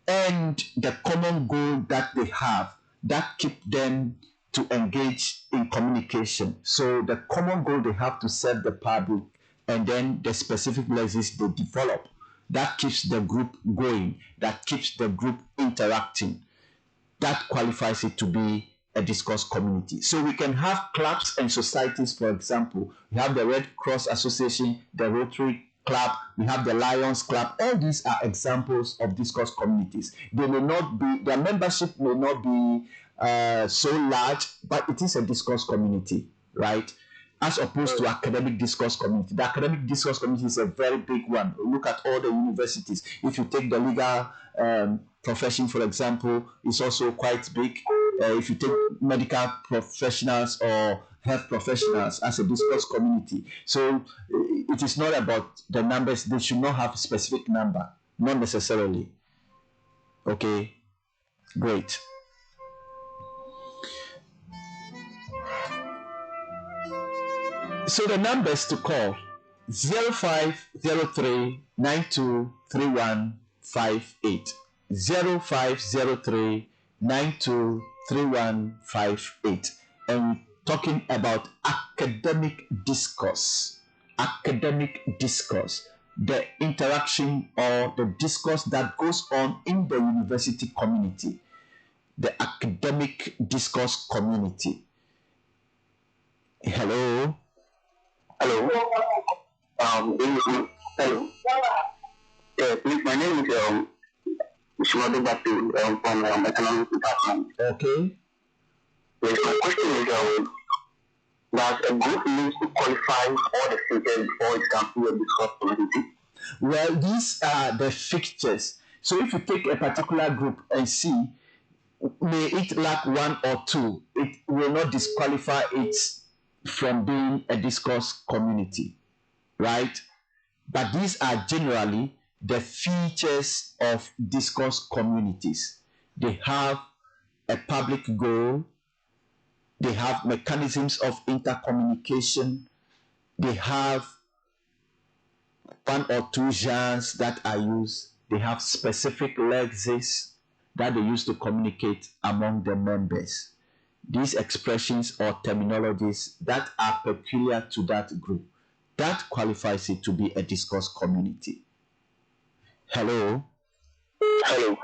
S1: and the common goal that they have that keep them to engage in communication. So the common goal they have to serve the public, and then the specific lessons they develop, that keeps the group going, that keeps the group interacting. That qualifies it to be a discourse community. So we can have clubs and societies, for example. We have the Red Cross Association, the Rotary Club, we have the Lions Club. All these are examples of discourse communities. They may not be, their membership may not be so large, but it is a discourse community, right? As opposed to academic discourse community. The academic discourse community is a very big one. Look at all the universities. If you take the legal profession, for example, it's also quite big. If you take medical professionals or health professionals as a discourse community. So it is not about the numbers. They should not have a specific number, not necessarily. Okay, great. So the numbers to call 0503 923158. 0503 923158. And talking about academic discourse. Academic discourse. The interaction or the discourse that goes on in the university community. The academic discourse community. Hello.
S2: Hello. Hello. Please, my name is Shimado Batu from Economics Department.
S1: Okay.
S2: Yes, my question is, does a group need to qualify all the features before it can be a discourse community?
S1: Well, these are the fixtures. So if you take a particular group and see, may it lack one or two, it will not disqualify it from being a discourse community, right? But these are generally the features of discourse communities. They have a public goal, they have mechanisms of intercommunication, they have one or two genres that are used, they have specific lexemes that they use to communicate among the members. These expressions or terminologies that are peculiar to that group, that qualifies it to be a discourse community. Hello?
S2: Hello.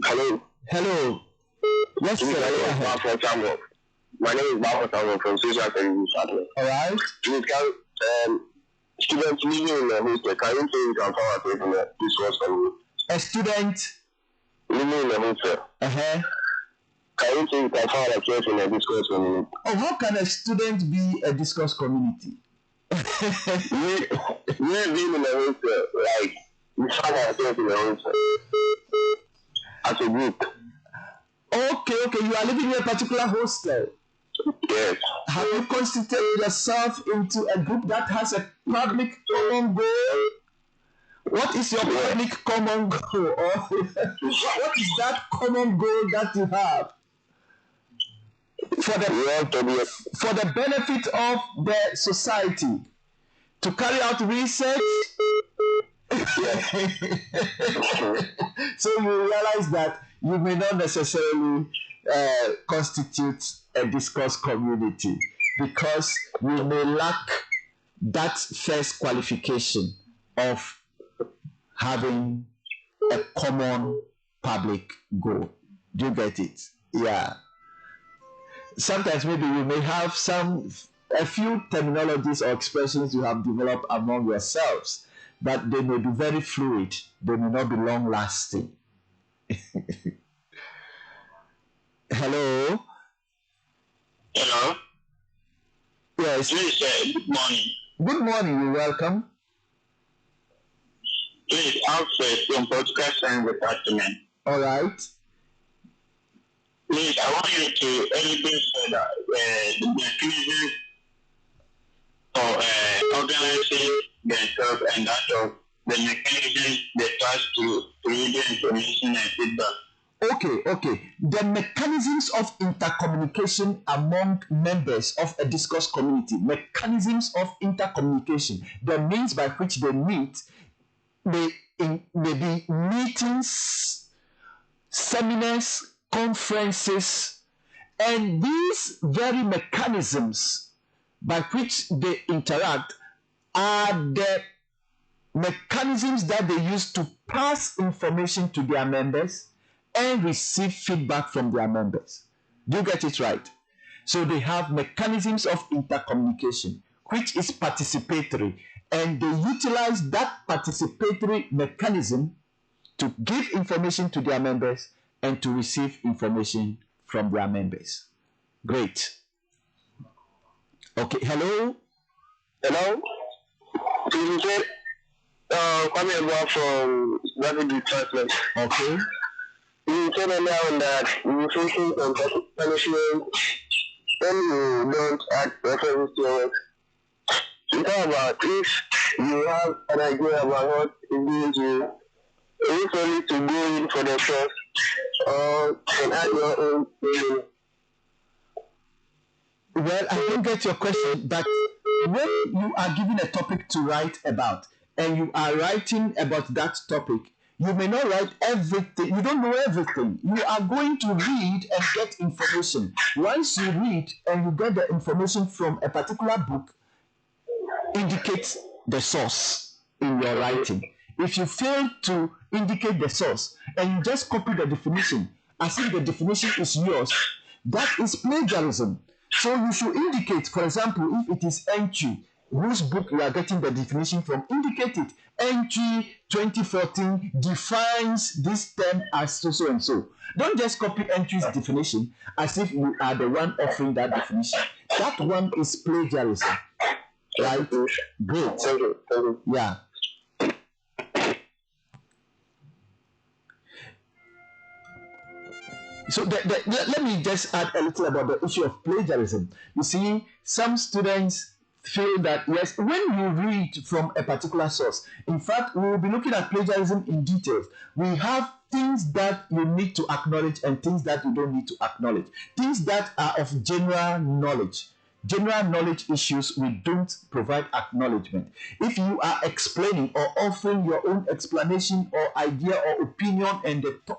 S2: Hello.
S1: Hello. Yes, sir.
S2: My name is Bafo Samuel from SonyATV.
S1: All right.
S2: Students living in the hostel, can you say you can follow us in the discourse community?
S1: A student
S2: living in the hostel. Can you say you can follow us in the discourse community?
S1: Oh, how can a student be a discourse community?
S2: We're living in the hostel, like we find ourselves in the hostel as a group.
S1: Okay, you are living in a particular hostel.
S2: Yes.
S1: Have you constituted yourself into a group that has a public common goal? What is your public common goal? Or what is that common goal that you have for the benefit of the society? To carry out research? So you realize that you may not necessarily constitute a discourse community because you may lack that first qualification of having a common public goal. Do you get it? Yeah. Sometimes maybe you may have a few terminologies or expressions you have developed among yourselves, but they may be very fluid. They may not be long lasting. Hello?
S2: Hello?
S1: Yes.
S2: Please, good morning.
S1: Good morning, you're welcome.
S2: Please, have some political science department.
S1: All right.
S2: Please, I want you to elevate further the mechanism for organizing themselves and that of the mechanism they try to read information and feedback.
S1: Okay. The mechanisms of intercommunication among members of a discourse community, mechanisms of intercommunication, the means by which they meet may be meetings, seminars, conferences, and these very mechanisms by which they interact are the mechanisms that they use to pass information to their members and receive feedback from their members. Do you get it right? So they have mechanisms of intercommunication, which is participatory, and they utilize that participatory mechanism to give information to their members and to receive information from their members. Great. Okay, hello?
S4: Hello? You said, coming about from rapid translate.
S1: Okay.
S4: You said earlier on that you facing some punishment when you don't add reference to your work. You talk about if you have an idea about what it means you only to go in for the source or can add your own meaning.
S1: Well, I don't get your question, but when you are given a topic to write about and you are writing about that topic, you may not write everything. You don't know everything. You are going to read and get information. Once you read and you get the information from a particular book, indicate the source in your writing. If you fail to indicate the source and you just copy the definition as if the definition is yours, that is plagiarism. So you should indicate, for example, if it is entry, whose book you are getting the definition from, indicate it. Entry 2014 defines this term as so and so. Don't just copy entry's definition as if you are the one offering that definition. That one is plagiarism. Right? Great.
S4: Thank you.
S1: Yeah. So let me just add a little about the issue of plagiarism. You see, some students feel that, yes, when you read from a particular source, in fact, we will be looking at plagiarism in details. We have things that you need to acknowledge and things that you don't need to acknowledge. Things that are of general knowledge. General knowledge issues, we don't provide acknowledgement. If you are explaining or offering your own explanation or idea or opinion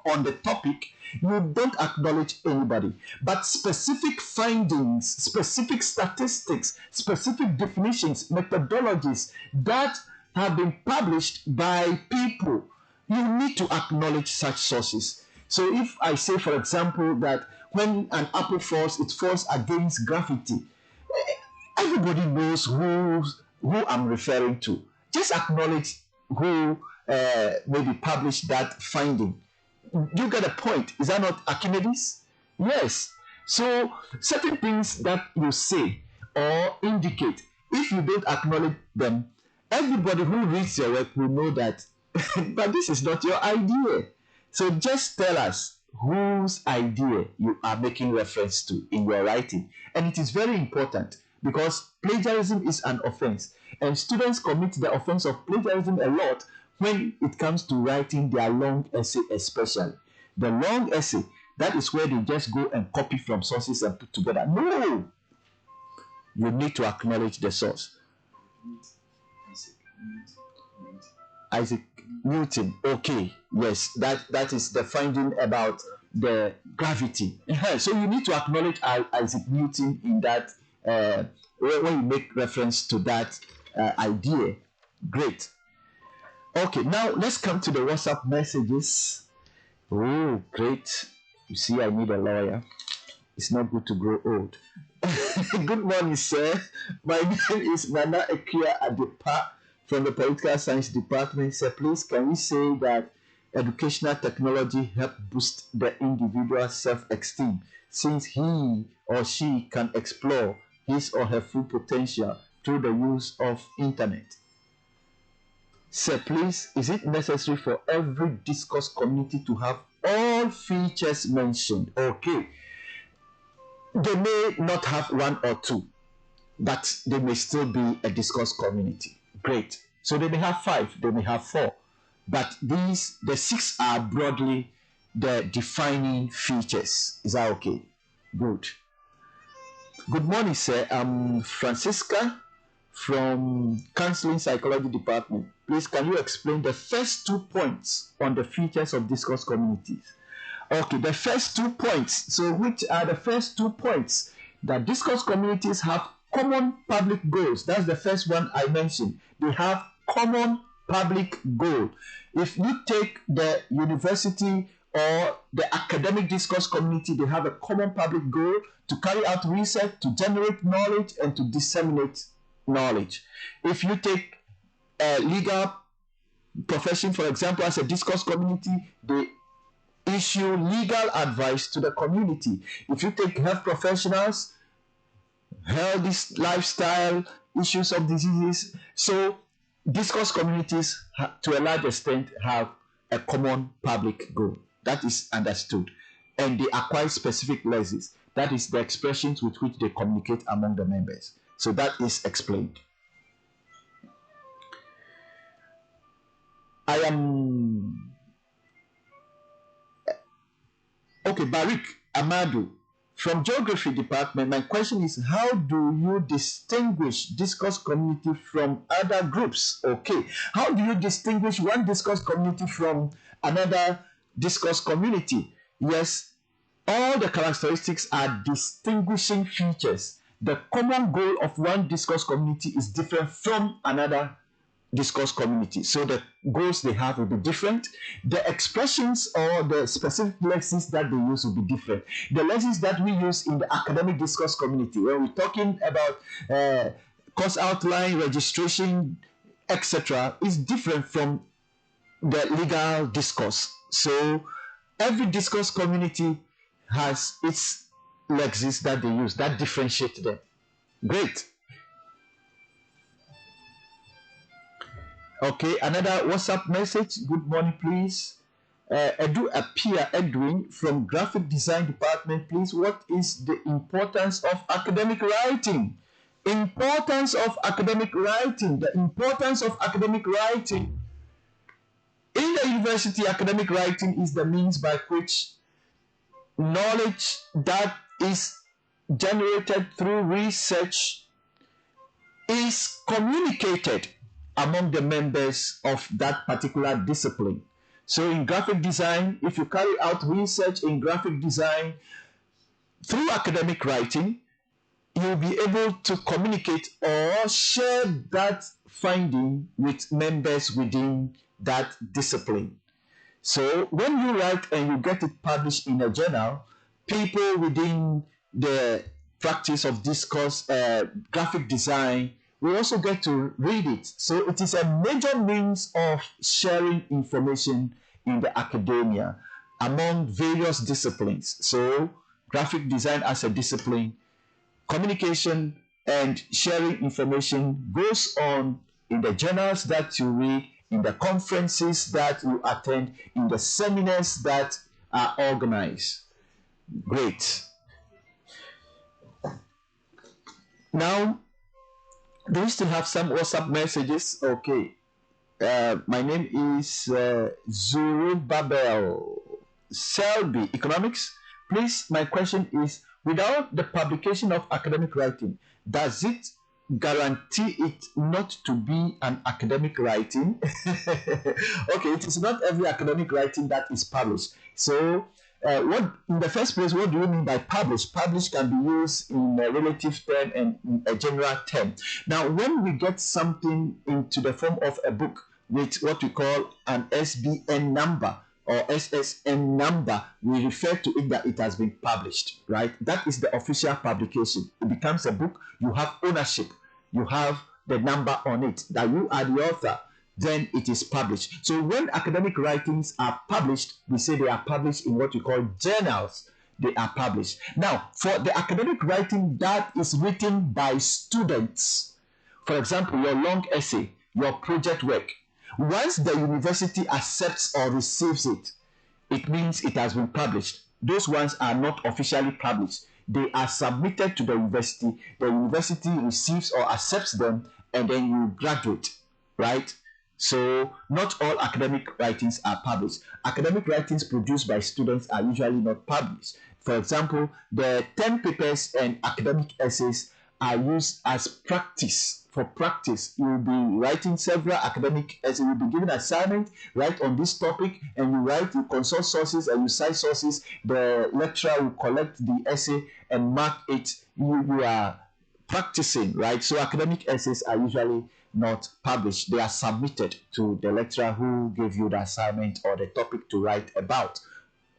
S1: on the topic, you don't acknowledge anybody. But specific findings, specific statistics, specific definitions, methodologies that have been published by people, you need to acknowledge such sources. So if I say, for example, that when an apple falls, it falls against graffiti, everybody knows who I'm referring to. Just acknowledge who maybe published that finding. You get a point. Is that not Archimedes? Yes. So certain things that you say or indicate, if you don't acknowledge them, everybody who reads your work will know that, but this is not your idea. So just tell us whose idea you are making reference to in your writing. And it is very important because plagiarism is an offense. And students commit the offense of plagiarism a lot when it comes to writing their long essay, especially the long essay, that is where they just go and copy from sources and put together. No, you need to acknowledge the source. Isaac Newton. Okay, yes, that is the finding about the gravity. So you need to acknowledge Isaac Newton in that when you make reference to that idea. Great. Okay, now let's come to the WhatsApp messages. Oh, great. You see, I need a lawyer. It's not good to grow old. Good morning, sir. My name is Nana Ekia Adepa from the Political Science Department. Sir, please, can we say that educational technology help boost the individual's self-esteem since he or she can explore his or her full potential through the use of internet? Sir, please, is it necessary for every discourse community to have all features mentioned? Okay. They may not have one or two, but they may still be a discourse community. Great. So they may have 5, they may have 4, but the 6 are broadly the defining features. Is that okay? Good. Good morning, sir. I'm Francisca from Counseling Psychology Department. Please, can you explain the first 2 points on the features of discourse communities? Okay, the first 2 points. So which are the first 2 points? That discourse communities have common public goals. That's the first one I mentioned. They have common public goal. If you take the university or the academic discourse community, they have a common public goal to carry out research, to generate knowledge, and to disseminate knowledge. If you take a legal profession, for example, as a discourse community, they issue legal advice to the community. If you take health professionals, healthy lifestyle, issues of diseases, so discourse communities to a large extent have a common public goal. That is understood. And they acquire specific lexis. That is the expressions with which they communicate among the members. So that is explained. I am okay, Barik Amadou from Geography Department. My question is, how do you distinguish discourse community from other groups? Okay, how do you distinguish one discourse community from another discourse community? Yes, all the characteristics are distinguishing features. The common goal of one discourse community is different from another discourse community. So the goals they have will be different. The expressions or the specific lexis that they use will be different. The lexis that we use in the academic discourse community, when we're talking about course outline, registration, etc., is different from the legal discourse. So every discourse community has its lexis that they use that differentiate them. Great. Okay, another WhatsApp message. Good morning, please. Edu Apia Edwin from Graphic Design Department. Please, what is the importance of academic writing? Importance of academic writing. The importance of academic writing. In the university, academic writing is the means by which knowledge that is generated through research is communicated among the members of that particular discipline. So in graphic design, if you carry out research in graphic design through academic writing, you'll be able to communicate or share that finding with members within that discipline. So when you write and you get it published in a journal, people within the practice of discourse, graphic design, we also get to read it. So it is a major means of sharing information in the academia among various disciplines. So graphic design as a discipline, communication and sharing information goes on in the journals that you read, in the conferences that you attend, in the seminars that are organized. Great. Now, do we still have some WhatsApp messages? Okay. My name is Zurubabel Selby, Economics. Please, my question is, without the publication of academic writing, does it guarantee it not to be an academic writing? Okay, it is not every academic writing that is published. So, what in the first place, what do you mean by publish? Publish can be used in a relative term and in a general term. Now, when we get something into the form of a book with what we call an SBN number or SSN number, we refer to it that it has been published, right? That is the official publication. It becomes a book. You have ownership. You have the number on it that you are the author. Then it is published. So when academic writings are published, we say they are published in what we call journals. They are published. Now, for the academic writing that is written by students, for example, your long essay, your project work, once the university accepts or receives it, it means it has been published. Those ones are not officially published. They are submitted to the university. The university receives or accepts them, and then you graduate, right? So not all academic writings are published. Academic writings produced by students are usually not published. For example, the 10 papers and academic essays are used as practice. For practice, you will be writing several academic essays. You will be given assignment, write on this topic, and you write, you consult sources, and you cite sources. The lecturer will collect the essay and mark it. You are practicing, right? So academic essays are usually not published. They are submitted to the lecturer who gave you the assignment or the topic to write about.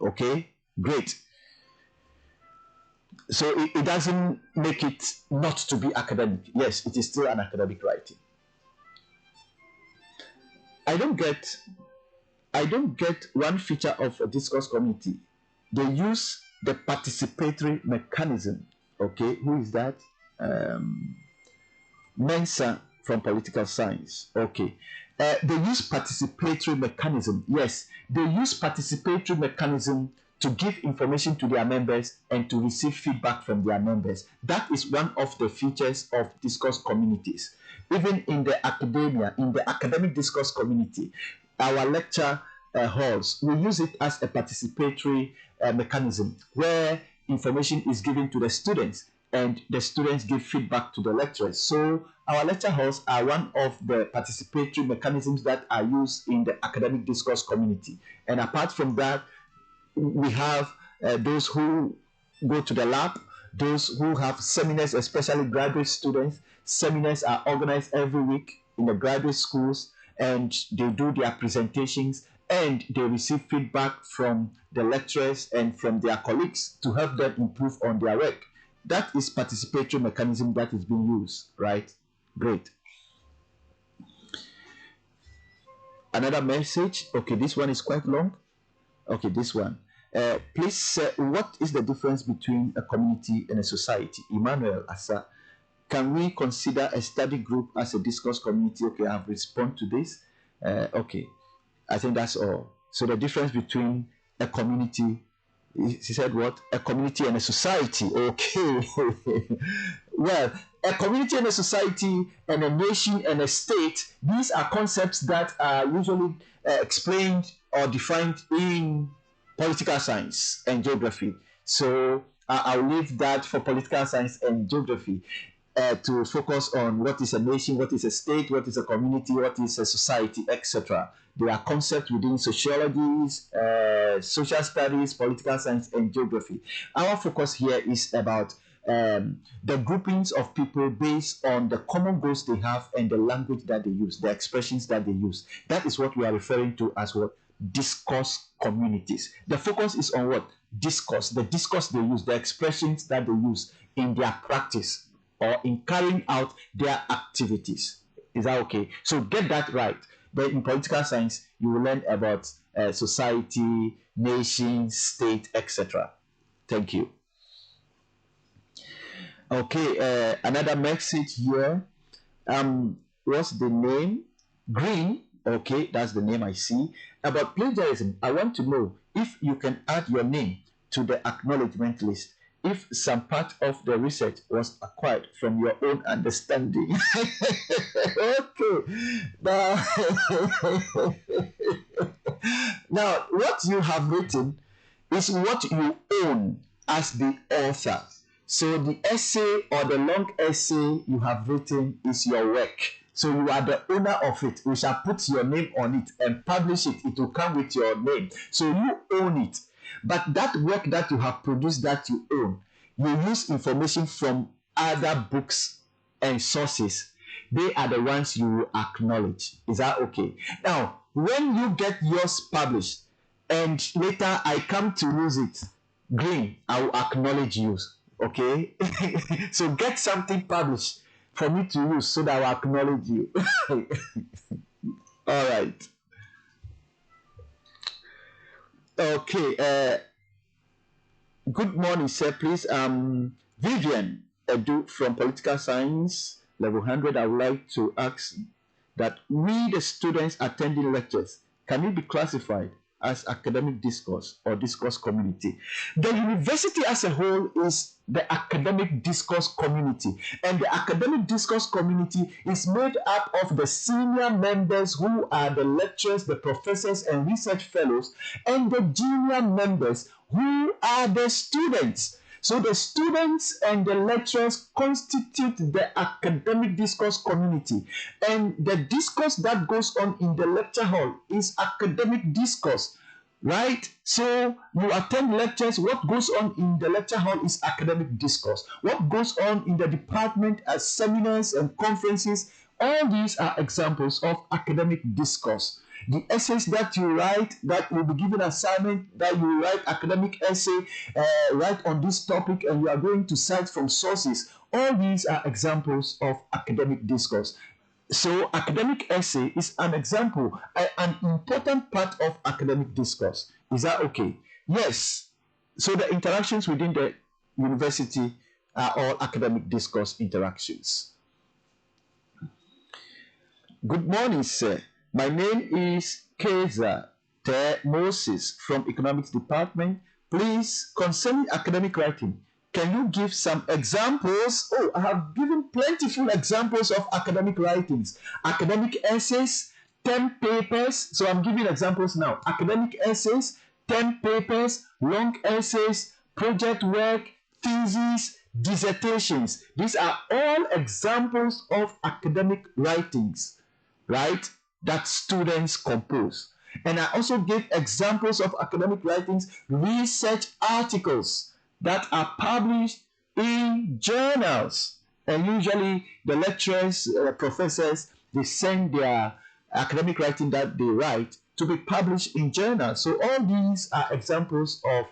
S1: Okay, great. So it doesn't make it not to be academic. Yes, it is still an academic writing. I don't get one feature of a discourse community. They use the participatory mechanism. Okay, who is that? Mensa from political science. Okay. They use participatory mechanism. Yes, they use participatory mechanism to give information to their members and to receive feedback from their members. That is one of the features of discourse communities. Even in the academia, in the academic discourse community, our lecture halls, we use it as a participatory mechanism where information is given to the students and the students give feedback to the lecturers. So our lecture halls are one of the participatory mechanisms that are used in the academic discourse community. And apart from that, we have those who go to the lab, those who have seminars, especially graduate students. Seminars are organized every week in the graduate schools, and they do their presentations, and they receive feedback from the lecturers and from their colleagues to help them improve on their work. That is participatory mechanism that is being used, right? Great. Another message. Okay, this one is quite long. Okay, this one. Please, what is the difference between a community and a society? Emmanuel Asa, can we consider a study group as a discourse community? Okay, I have responded to this. Okay, I think that's all. So the difference between a community, he said what? A community and a society. Okay. Well, a community and a society and a nation and a state, these are concepts that are usually explained or defined in political science and geography. So I'll leave that for political science and geography to focus on what is a nation, what is a state, what is a community, what is a society, etc. There are concepts within sociology, social studies, political science, and geography. Our focus here is about the groupings of people based on the common goals they have and the language that they use, the expressions that they use. That is what we are referring to as what? Discourse communities. The focus is on what? Discourse. The discourse they use, the expressions that they use in their practice or in carrying out their activities. Is that okay? So get that right. Then in political science, you will learn about society, nation, state, etc. Thank you. Okay, another message here. What's the name? Green. Okay, that's the name I see. About plagiarism, I want to know if you can add your name to the acknowledgement list. if some part of the research was acquired from your own understanding. Okay. Now, now, what you have written is what you own as the author. So the essay or the long essay you have written is your work. So you are the owner of it. We shall put your name on it and publish it. It will come with your name. So you own it. But that work that you have produced that you own, you use information from other books and sources. They are the ones you will acknowledge. Is that okay? Now, when you get yours published and later I come to use it, green, I will acknowledge you. Okay? So get something published for me to use so that I will acknowledge you. All right. Okay. Good morning, sir. Please, Vivian Edu from Political Science, level 100. I would like to ask that we, the students attending lectures, can we be classified as academic discourse or discourse community? The university as a whole is the academic discourse community, and the academic discourse community is made up of the senior members who are the lecturers, the professors and research fellows, and the junior members who are the students. So the students and the lecturers constitute the academic discourse community, and the discourse that goes on in the lecture hall is academic discourse, right? So you attend lectures, what goes on in the lecture hall is academic discourse. What goes on in the department as seminars and conferences, all these are examples of academic discourse. The essays that you write, that will be given assignment, that you write academic essay, write on this topic, and you are going to cite from sources. All these are examples of academic discourse. So academic essay is an example, an important part of academic discourse. Is that okay? Yes. So the interactions within the university are all academic discourse interactions. Good morning, sir. My name is Keza Te Moses from Economics Department. Please, concerning academic writing, can you give some examples? Oh, I have given plentiful examples of academic writings. Academic essays, 10 papers. So I'm giving examples now. Academic essays, 10 papers, long essays, project work, theses, dissertations. These are all examples of academic writings, right, that students compose. And I also gave examples of academic writings, research articles that are published in journals. And usually the lecturers, professors, they send their academic writing that they write to be published in journals. So all these are examples of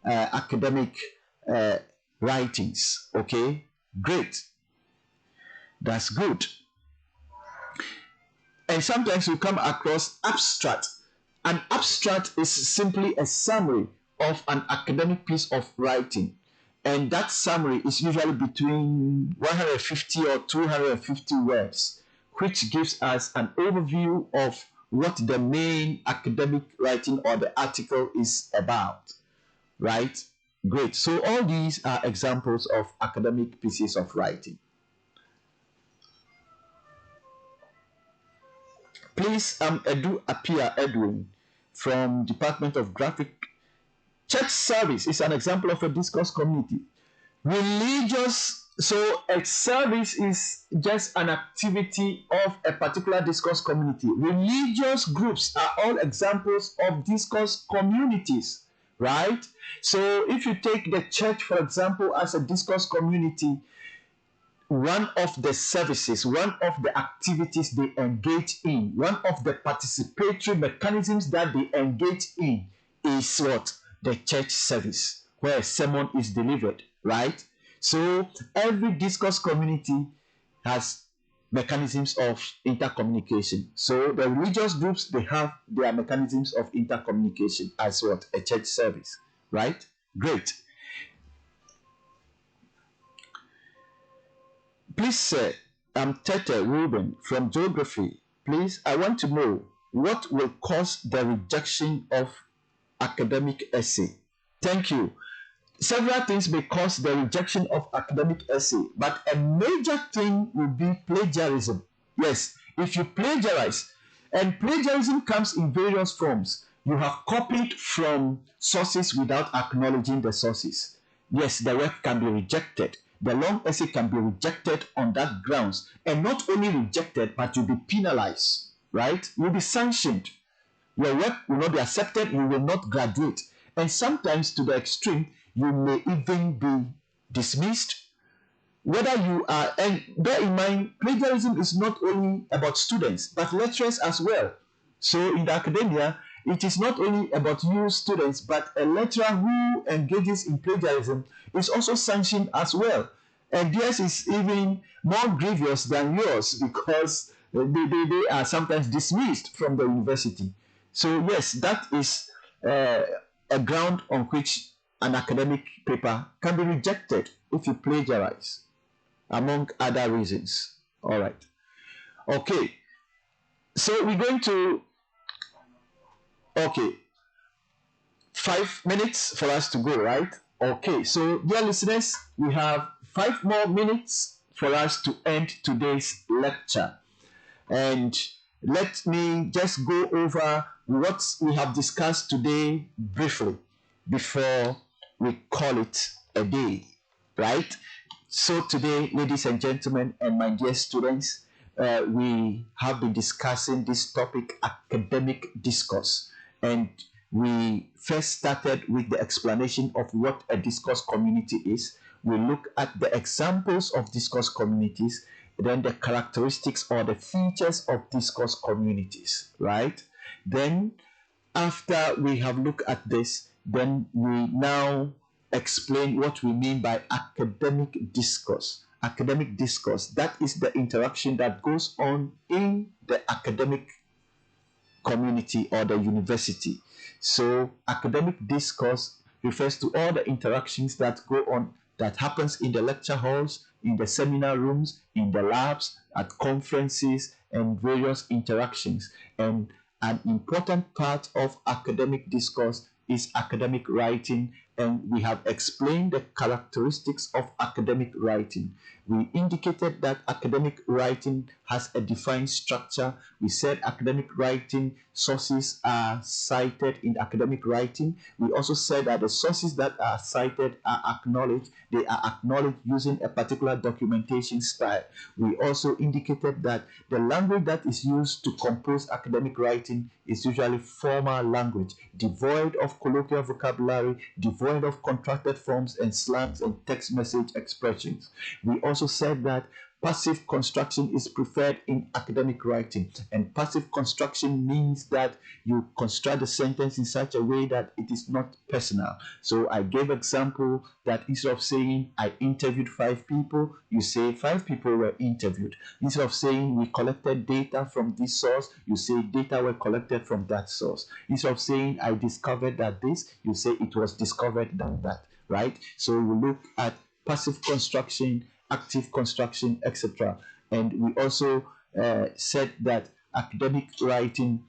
S1: academic writings. Okay, great. That's good. And sometimes you come across abstract. An abstract is simply a summary of an academic piece of writing. And that summary is usually between 150 or 250 words, which gives us an overview of what the main academic writing or the article is about, right? Great. So all these are examples of academic pieces of writing. Please, Edwin from Department of Graphic. Church service is an example of a discourse community. Religious, so a service is just an activity of a particular discourse community. Religious groups are all examples of discourse communities, right? So if you take the church, for example, as a discourse community, one of the services, one of the activities they engage in, one of the participatory mechanisms that they engage in is what? The church service, where a sermon is delivered, right? So every discourse community has mechanisms of intercommunication. So the religious groups, they have their mechanisms of intercommunication as what? A church service, right? Great. Please, sir, I'm Tete Ruben from Geography. Please, I want to know what will cause the rejection of academic essay. Thank you. several things may cause the rejection of academic essay, but a major thing will be plagiarism. Yes, if you plagiarize, and plagiarism comes in various forms. You have copied from sources without acknowledging the sources. Yes, the work can be rejected. The long essay can be rejected on that grounds, and not only rejected, but you'll be penalized, right? You'll be sanctioned. Your work will not be accepted, you will not graduate. And sometimes to the extreme, you may even be dismissed. Whether you are, and bear in mind, plagiarism is not only about students, but lecturers as well. So in the academia, it is not only about you students, but a lecturer who engages in plagiarism is also sanctioned as well. And theirs is even more grievous than yours because they are sometimes dismissed from the university. So yes, that is a ground on which an academic paper can be rejected if you plagiarize, among other reasons. All right. Okay. So we're going to, okay, 5 minutes for us to go, right? Okay. So dear listeners, we have 5 more minutes for us to end today's lecture. And let me just go over what we have discussed today briefly before we call it a day, right? So today, ladies and gentlemen, and my dear students, we have been discussing this topic, academic discourse. And we first started with the explanation of what a discourse community is. We look at the examples of discourse communities, then the characteristics or the features of discourse communities, right? Then after we have looked at this, then we now explain what we mean by academic discourse. Academic discourse, that is the interaction that goes on in the academic community or the university. So academic discourse refers to all the interactions that go on, that happens in the lecture halls, in the seminar rooms, in the labs, at conferences, and various interactions. And an important part of academic discourse is academic writing, and we have explained the characteristics of academic writing. We indicated that academic writing has a defined structure. We said academic writing sources are cited in academic writing. We also said that the sources that are cited are acknowledged. They are acknowledged using a particular documentation style. We also indicated that the language that is used to compose academic writing is usually formal language, devoid of colloquial vocabulary, devoid of contracted forms and slangs and text message expressions. We also said that passive construction is preferred in academic writing, and passive construction means that you construct the sentence in such a way that it is not personal. So I gave example that instead of saying I interviewed 5 people, you say 5 people were interviewed. Instead of saying we collected data from this source, you say data were collected from that source. Instead of saying I discovered that this, you say it was discovered that, right? So we look at passive construction, active construction, etc. And we also said that academic writing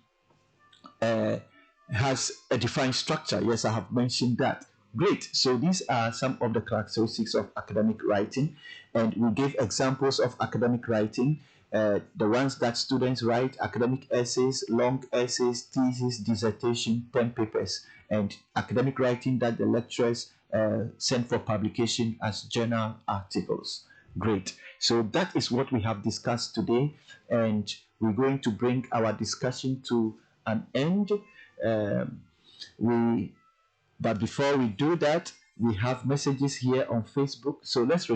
S1: has a defined structure. Yes, I have mentioned that. Great. So these are some of the characteristics of academic writing, and we gave examples of academic writing. The ones that students write: academic essays, long essays, thesis, dissertation, term papers, and academic writing that the lecturers send for publication as journal articles. Great. So that is what we have discussed today, and we're going to bring our discussion to an end. But before we do that, we have messages here on Facebook. So let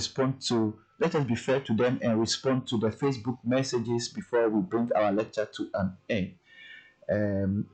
S1: us be fair to them and respond to the Facebook messages before we bring our lecture to an end.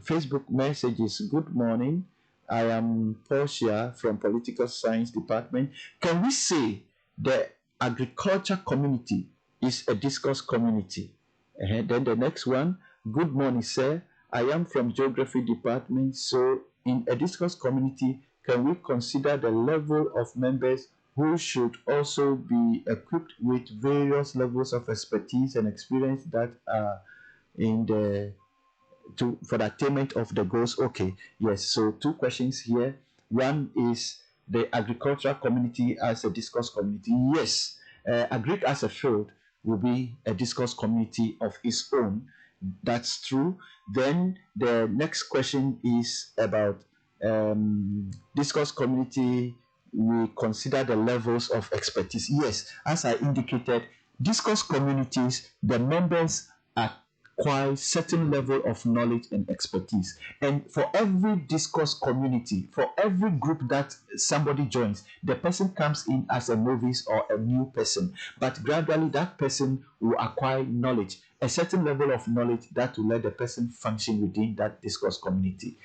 S1: Facebook messages: good morning. I am Portia from Political Science Department. Can we say the agriculture community is a discourse community? Then the next one: good morning, sir. I am from Geography Department. So in a discourse community, can we consider the level of members who should also be equipped with various levels of expertise and experience that are in the for the attainment of the goals? Okay, yes. So 2 questions here. One is the agricultural community as a discourse community? Yes, agric as a field will be a discourse community of its own. That's true. Then the next question is about discourse community. We consider the levels of expertise. Yes, as I indicated, discourse communities, the members acquire certain level of knowledge and expertise. And for every discourse community, for every group that somebody joins, the person comes in as a novice or a new person. But gradually that person will acquire knowledge, a certain level of knowledge that will let the person function within that discourse community.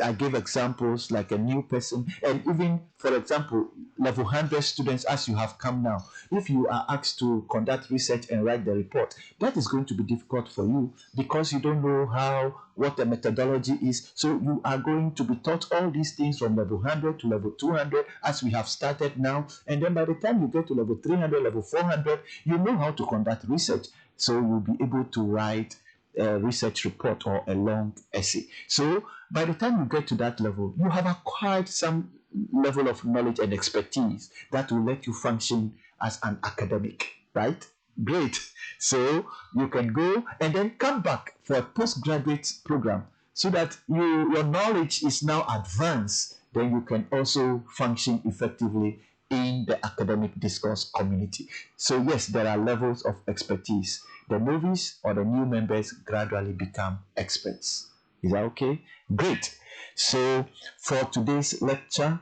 S1: I gave examples like a new person, and even, for example, level 100 students, as you have come now, if you are asked to conduct research and write the report, that is going to be difficult for you because you don't know what the methodology is. So you are going to be taught all these things from level 100 to level 200 as we have started now, and then by the time you get to level 300, level 400, you know how to conduct research. So you'll be able to write a research report or a long essay. So by the time you get to that level, you have acquired some level of knowledge and expertise that will let you function as an academic, right? Great. So you can go and then come back for a postgraduate program so that your knowledge is now advanced. Then you can also function effectively in the academic discourse community. So yes, there are levels of expertise. The novice or the new members gradually become experts. Is that okay? Great. So for today's lecture,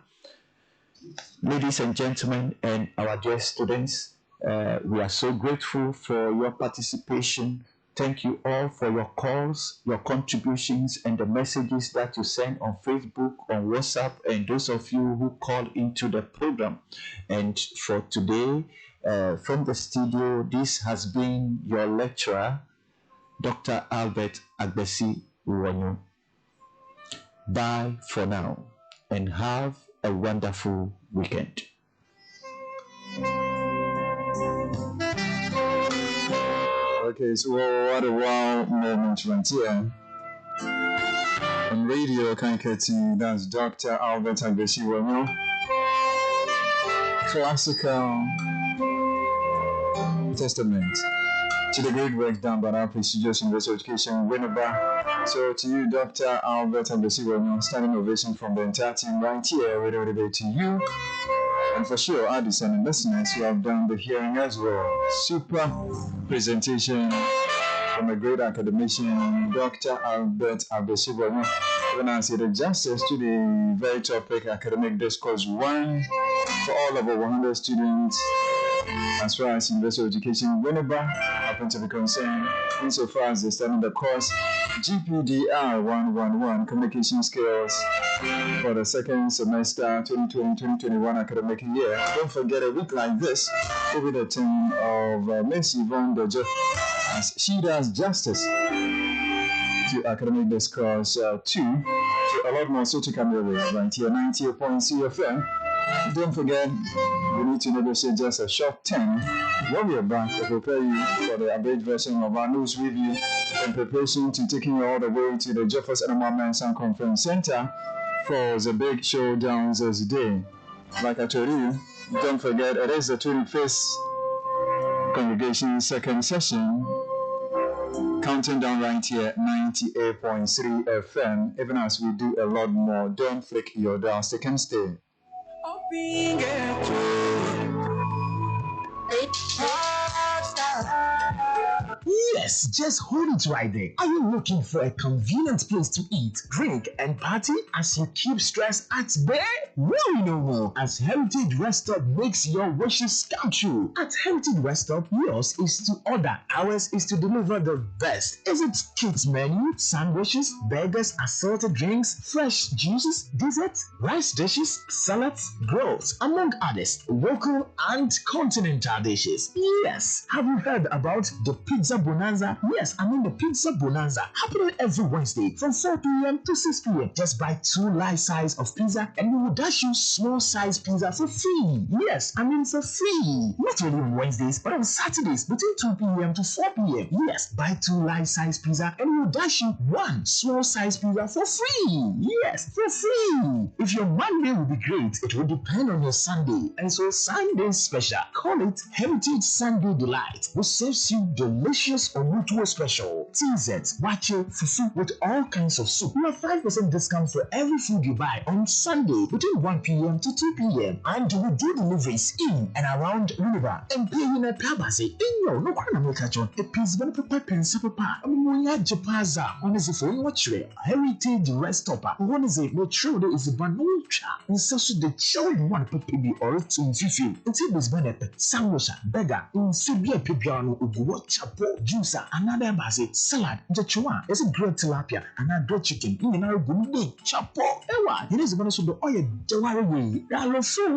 S1: ladies and gentlemen, and our dear students, we are so grateful for your participation. Thank you all for your calls, your contributions, and the messages that you send on Facebook, on WhatsApp, and those of you who called into the program. And for today, from the studio, this has been your lecturer, Dr. Albert Agbesi Uwanyo. Bye for now, and have a wonderful weekend.
S5: Okay, so what a wow moment right here. On radio, Kankati, that's Dr. Albert Agbesi Uwanyo. Classical testament to the great work done by our prestigious University of Education, WINNEBA. So to you, Dr. Albert Agbesi Uwanyo, standing ovation from the entire team right here, ready to you. And for sure, our discerning listeners who have done the hearing as well. Super presentation from a great academician, Dr. Albert Agbesi Uwanyo. When I say the justice to the very topic, academic discourse 1, for all of our 100 students, as far as University of Education WINNEBA happen to be concerned, insofar as they study the course Gpdr 111 Communication Skills for the second semester 2020-2021 academic year. Don't forget, a week like this will be the turn of Miss Yvonne Dojo as she does justice to academic discourse 2. So a lot more so to come your way right here, 90.0 FM. Don't forget, we need to negotiate just a short 10. When we are back, we'll prepare you for the abridged version of our news review in preparation to taking you all the way to the Jeffers Animal Manson Conference Center for the big showdowns this day. Like I told you, don't forget, it is the 21st Congregation second session, counting down right here, 98.3 FM. Even as we do a lot more, don't flick your dial, stick and stay.
S6: Yes, just hold it right there. Are you looking for a convenient place to eat, drink, and party as you keep stress at bay? Worry no more, as Heritage Rest Stop makes your wishes come true. At Heritage Rest Stop, yours is to order, ours is to deliver the best. Is it kids menu, sandwiches, burgers, assorted drinks, fresh juices, desserts, rice dishes, salads, grills, among others, local and continental dishes? Yes, have you heard about the Pizza Bonita bonanza. Yes, I mean the pizza bonanza happening every Wednesday from 4 p.m. to 6 p.m. Just buy 2 large size of pizza and we will dash you small size pizza for free. Yes, I mean for free. Not only on Wednesdays, but on Saturdays between 2 p.m. to 4 p.m. Yes, buy 2 large size pizza and we will dash you 1 small size pizza for free. Yes, for free. If your Monday will be great, it will depend on your Sunday. And so Sunday special, call it Heritage Sunday Delight, which serves you delicious Onutuo special, TZ, wache, fufu with all kinds of soup. You have 5% discount for every food you buy on Sunday between 1 p.m. to 2 p.m. And we do deliveries in and around WINNEBA and pay in a tabase. In your no kind of make a piece of papa pensa papa. Amuya Japaza, one is a phone watch Heritage Rest Stopper. One is a mature is a banucha. And such the children want to be or to fifi. Until this benefit, sandwich, beggar, in Sibia Pipiano, Uguwa chapo, juicer, another base, salad, Jachua, is a great tilapia, and a great chicken, in our good chapo. Ewa, it is one of the oil, Jawari, Alufo,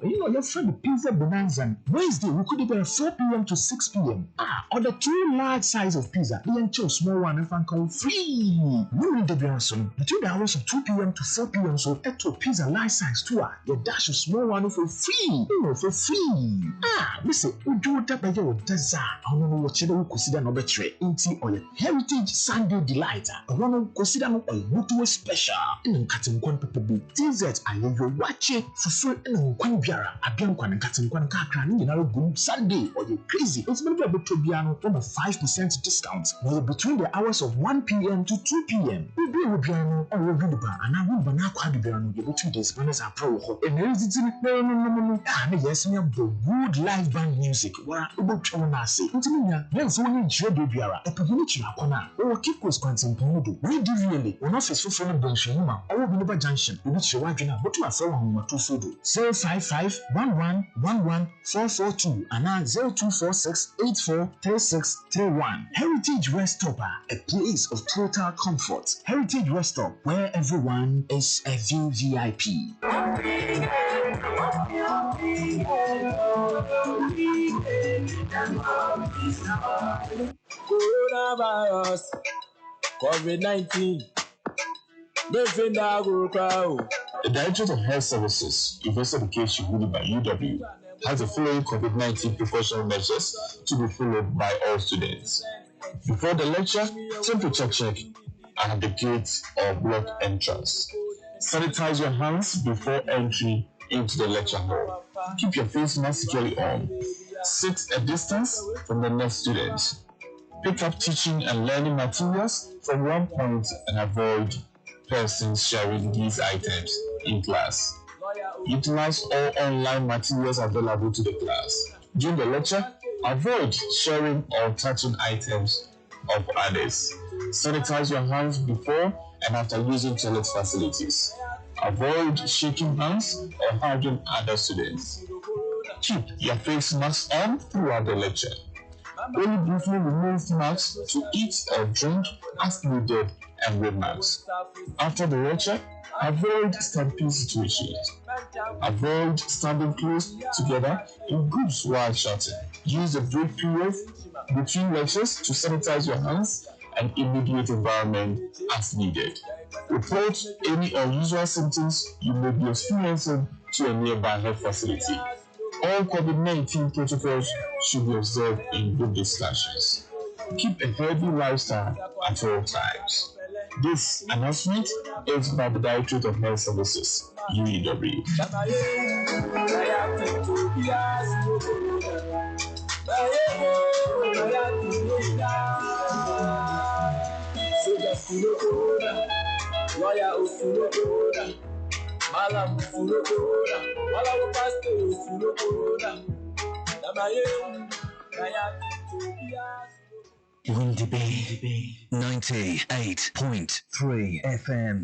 S6: you know, your friend Pizza Bonanza. Wednesday, we could be 4 p.m. to 6 p.m. Order 2 large size of pizza, then choose small one if I call free. Women the Beyonce, between the hours of 2 p.m. to 4 p.m. So, at to pizza large size too. Your dash a small one for free. For free. Listen, we do that by your desire. I don't know what you do, consider no better. Into or Heritage Sunday Delight. I want to consider no Onutuo special. In cutting one people be TZ, I will watch it for free in Quanbiara. I be on cutting one car in another good Sunday or you crazy. It's going to be a Tobiano on a 5% discount. Well, between the hours of 1 p.m. to 2 p.m. We'll be with Biano or WINNEBA, and I will not quite be on the 2 days when it's a pro. And no. Yes, we have the good live band music. Where about Chonasi? Intimina, then so many Gpdr, a community Akona, or keep us contemplating. We do really, when office for friend Benshima, or WINNEBA Junction, which you are going to go to a phone or 2 food 055 11 442 and 0246 843631. Heritage Rest Stopper, a place of total comfort. Heritage Rest Stop, where everyone is a VVIP.
S7: Coronavirus, COVID-19.
S8: The Directorate of Health Services, University Education, WINNEBA UW, has the following COVID-19 precautionary measures to be followed by all students. Before the lecture, temperature check at the gates or block entrance. Sanitize your hands before entry into the lecture hall. Keep your face mask securely on. Sit a distance from the next student. Pick up teaching and learning materials from one point and avoid persons sharing these items in class. Utilize all online materials available to the class. During the lecture, avoid sharing or touching items of others. Sanitize your hands before and after using toilet facilities. Avoid shaking hands or hugging other students. Keep your face mask on throughout the lecture. Only briefly remove masks to eat or drink as needed and wear masks. After the lecture, avoid stampede situations. Avoid standing close together in groups while shouting. Use the break period between lectures to sanitize your hands and immediate environment as needed. Report any unusual symptoms you may be experiencing to a nearby health facility. All COVID-19 protocols should be observed in group discussions. Keep a healthy lifestyle at all times. This announcement is by the Directorate of Health Services, UEW.
S9: WINNEBA 98.3 FM.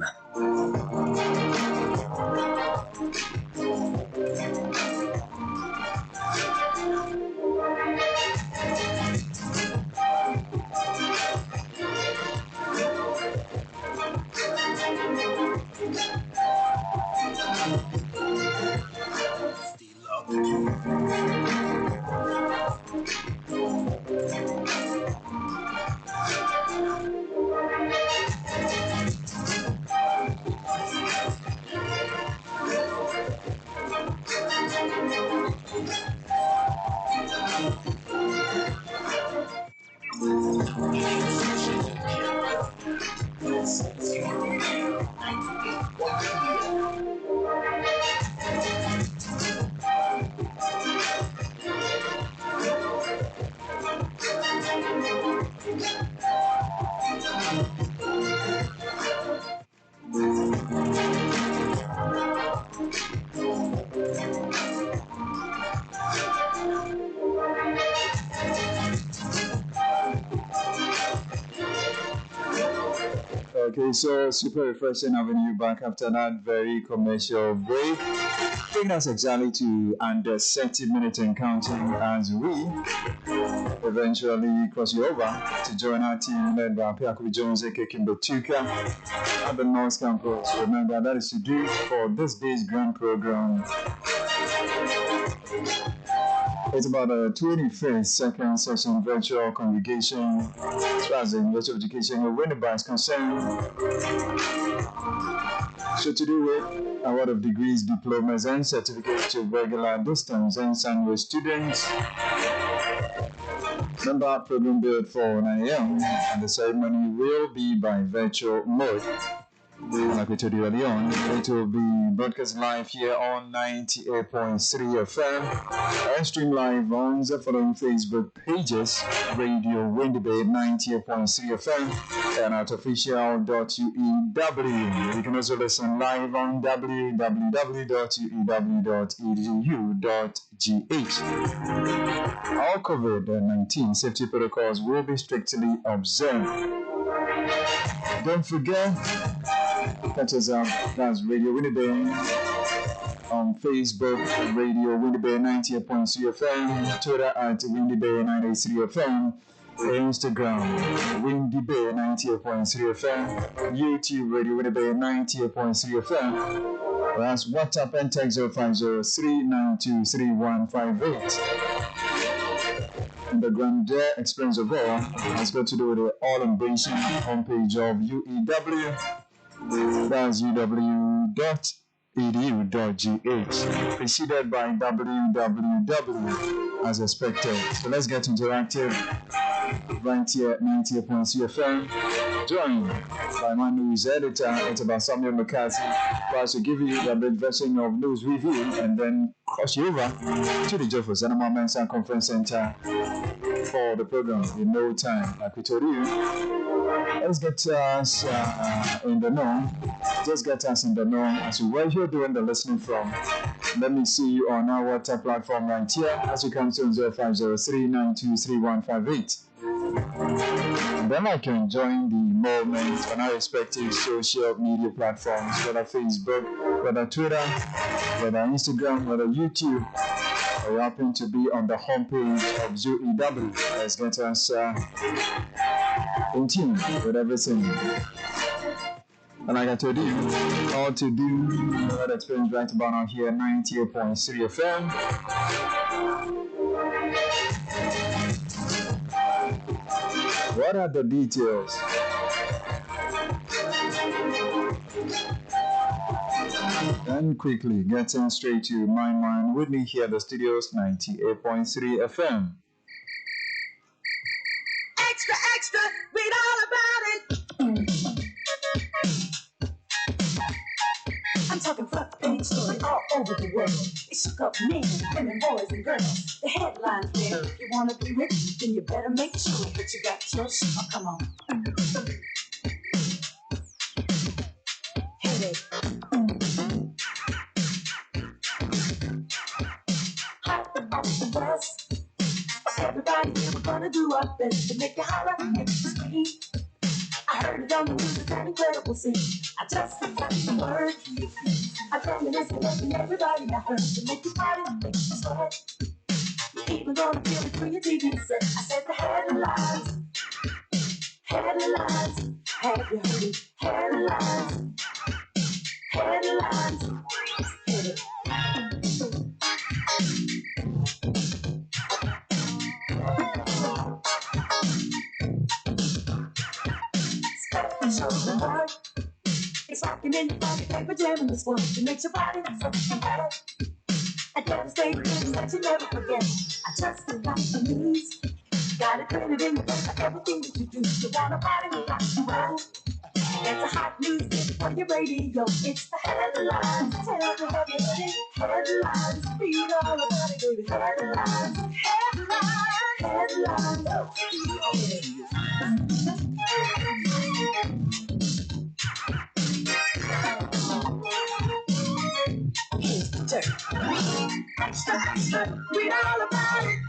S5: Okay, so super refreshing having you back after that very commercial break. Taking us exactly to under 30 minutes and counting as we eventually cross you over to join our team led by Piaku Jones, aka Kimbetuka, at the North Campus. Remember, that is to do for this day's grand program. It's about a 21st second session virtual congregation as far as the virtual education of WINNEBA is concerned. So to do with a lot of degrees, diplomas, and certificates to regular distance and sandwich students. Remember, program built for 9 a.m. and the ceremony will be by virtual mode. Like we told you earlier on, it will be broadcast live here on 98.3 FM and stream live on the following Facebook pages: Radio WINNEBA 98.3 FM and artificial.uew. You can also listen live on www.uew.edu.gh. All COVID-19 safety protocols will be strictly observed. Don't forget, catch us up. That's Radio WINNEBA on Facebook, Radio WINNEBA 98.3 FM, Twitter at WINNEBA 93 FM, Instagram, WINNEBA 98.3 FM, YouTube, Radio WINNEBA 98.3 FM. That's WhatsApp and text 05039233158. And the grandeur experience of all has got to do with the all-embracing homepage of UEW. That's uw.edu.gh, preceded by www as expected. So let's get interactive right here at 98.3 FM. Joined by my news editor, it's about Samuel McCarthy, for us to give you the big version of news review and then cross you over to the Jeffrey Zanama Mensa Conference Center for the program in no time. Like we told you, let's get us in the know. Just get us in the know as to where you're doing the listening from. Let me see you on our WhatsApp platform right here as you come to 0503923158. And then I can join the moment on our respective social media platforms, whether Facebook, whether Twitter, whether Instagram, whether YouTube, or you happen to be on the homepage of UEW. Let's get us in tune with everything. And like I told you, all to do that experience right about now here, 98.3 FM. What are the details? And quickly getting straight to my mind, Whitney here at the studios, 98.3 FM.
S10: Extra, extra, read all about it. I'm talking front page story all over the world. It shook up men, women, boys, and girls. The headlines there. If you want to be rich, then you better make sure that you got your shit. Oh, come on. Headache. Hot off the bus. Everybody here, we're gonna do our best to make you holler and make you scream. I heard it on the news, it's an incredible scene. I just got the word. I come and listen to everybody I heard to make you party, make you sweat. You're even gonna feel it through your TV set. I said the headlines, headlines. Have you heard it? Headlines, headlines. Hit it. It's rocking in your pocket, paper jamming this one. It makes your body something better. A devastating news that you never forget. I just got the news. Got it printed in your paper, everything that you do. You wanna party, we rock and roll. It's a hot news hit on your radio. It's the headlines. Tell me, have you heard it? Headlines. Read all about it, baby. Headlines. Headlines. Headlines. Oh, extra, extra, read all about it.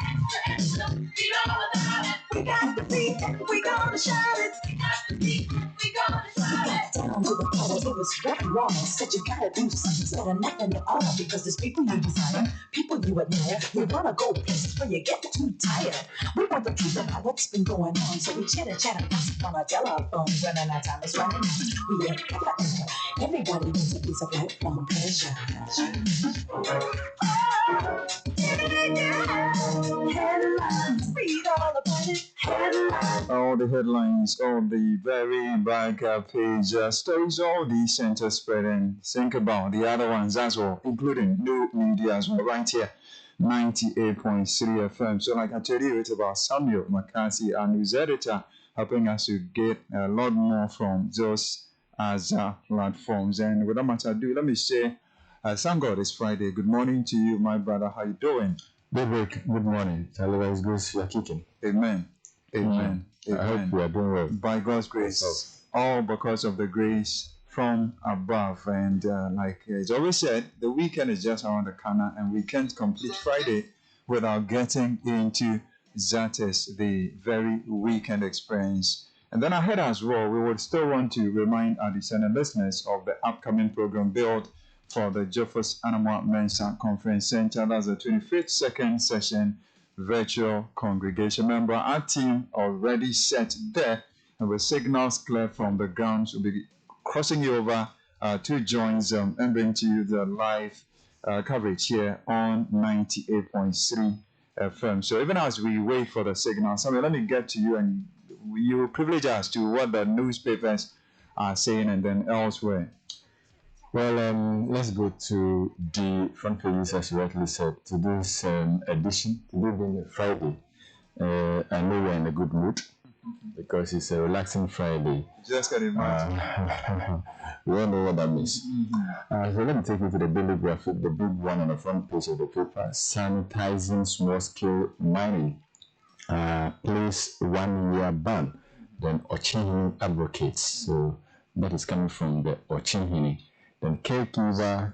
S10: Extra, read all about it. We got the beat, we gonna shout it. We got the beat, we gonna shout it. down to the part it was rough and raw. Said you gotta do something better, nothing at all. Because there's people you desire, people you admire. You wanna go places where you get too tired. We want the truth about what's been going on. So we chitter gossip on our telephone. When our time is running out, we ain't got everybody needs a piece of lifelong pleasure. Headlines, read all about it. Headlines.
S5: All the headlines, all the very back page stories, all the center spreading. Think about the other ones as well, including new media as well, right here. 98.3 FM. So, like I told you, it's about Samuel McCarthy, our news editor, helping us to get a lot more from those as platforms. And without much ado, let me say, thank God it's Friday. Good morning to you, my brother. How you doing?
S8: David, good morning. Otherwise, grace, you are kicking.
S5: Amen. Amen. Amen.
S8: I hope you are doing well.
S5: By God's grace, all because of the grace from above. And like it's always said, the weekend is just around the corner, and we can't complete Friday without getting into that is the very weekend experience. And then ahead as well, we would still want to remind our discerning listeners of the upcoming program built for the Jeffers Animal Mensa Conference Center. That's the 25th second session virtual congregation. Member, our team already set there, and with signals clear from the grounds, we'll be crossing you over to join them and bring to you the live coverage here on 98.3 FM. So even as we wait for the signal, Samuel, let me get to you, and you will privilege us to what the newspapers are saying and then elsewhere.
S8: Well, let's go to the front pages, as you rightly said. Today's edition, today being Friday, I know we're in a good mood because it's a relaxing Friday.
S5: Just can imagine.
S8: We all know what that means. So let me take you to the daily graphic, the big one on the front page of the paper. Sanitizing small-scale mining. Place 1 year ban. Then Ochinhini advocates. So that is coming from the Ochinhini. Then caregiver,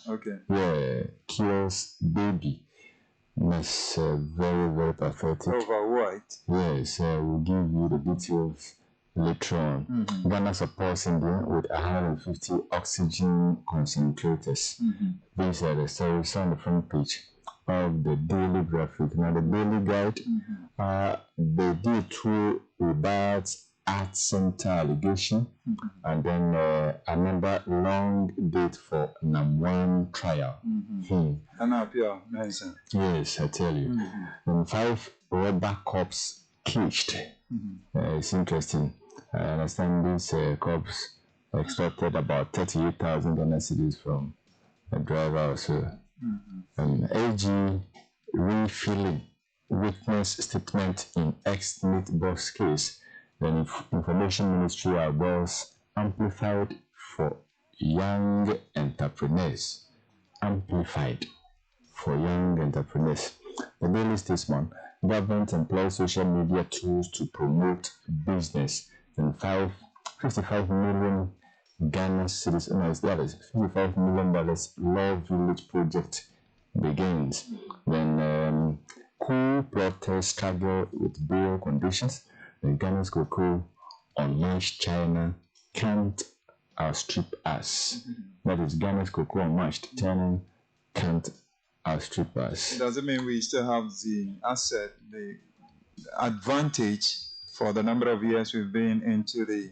S5: okay,
S8: yeah, kills baby. That's very, very pathetic.
S5: Over what?
S8: Yes, we'll give you the details later on. Ghana supports India with 150 oxygen concentrators. These are the stories on the front page of the daily graphic. Now, the daily guide, they did two regards Art Center allegation, and then another long date for Namwan trial.
S5: And up here, Nelson.
S8: Yes, I tell you. And 5 rubber cops caged. It's interesting. I understand these cops extracted about 38,000 Ghana cedis from a driver also. AG refilling witness statement in ex-meat box case. The Information Ministry outdoors amplified for young entrepreneurs. Amplified for young entrepreneurs. The Daily Statesman, government employs social media tools to promote business. Then 55 million Ghana cedis, that is $55 million Law Village project begins. Then cool protest struggle with bail conditions. The Ghana's cocoa unmatched China can't outstrip us. That is Ghana's cocoa unmatched China can't outstrip us.
S5: Does it mean we still have the asset, the advantage for the number of years we've been into the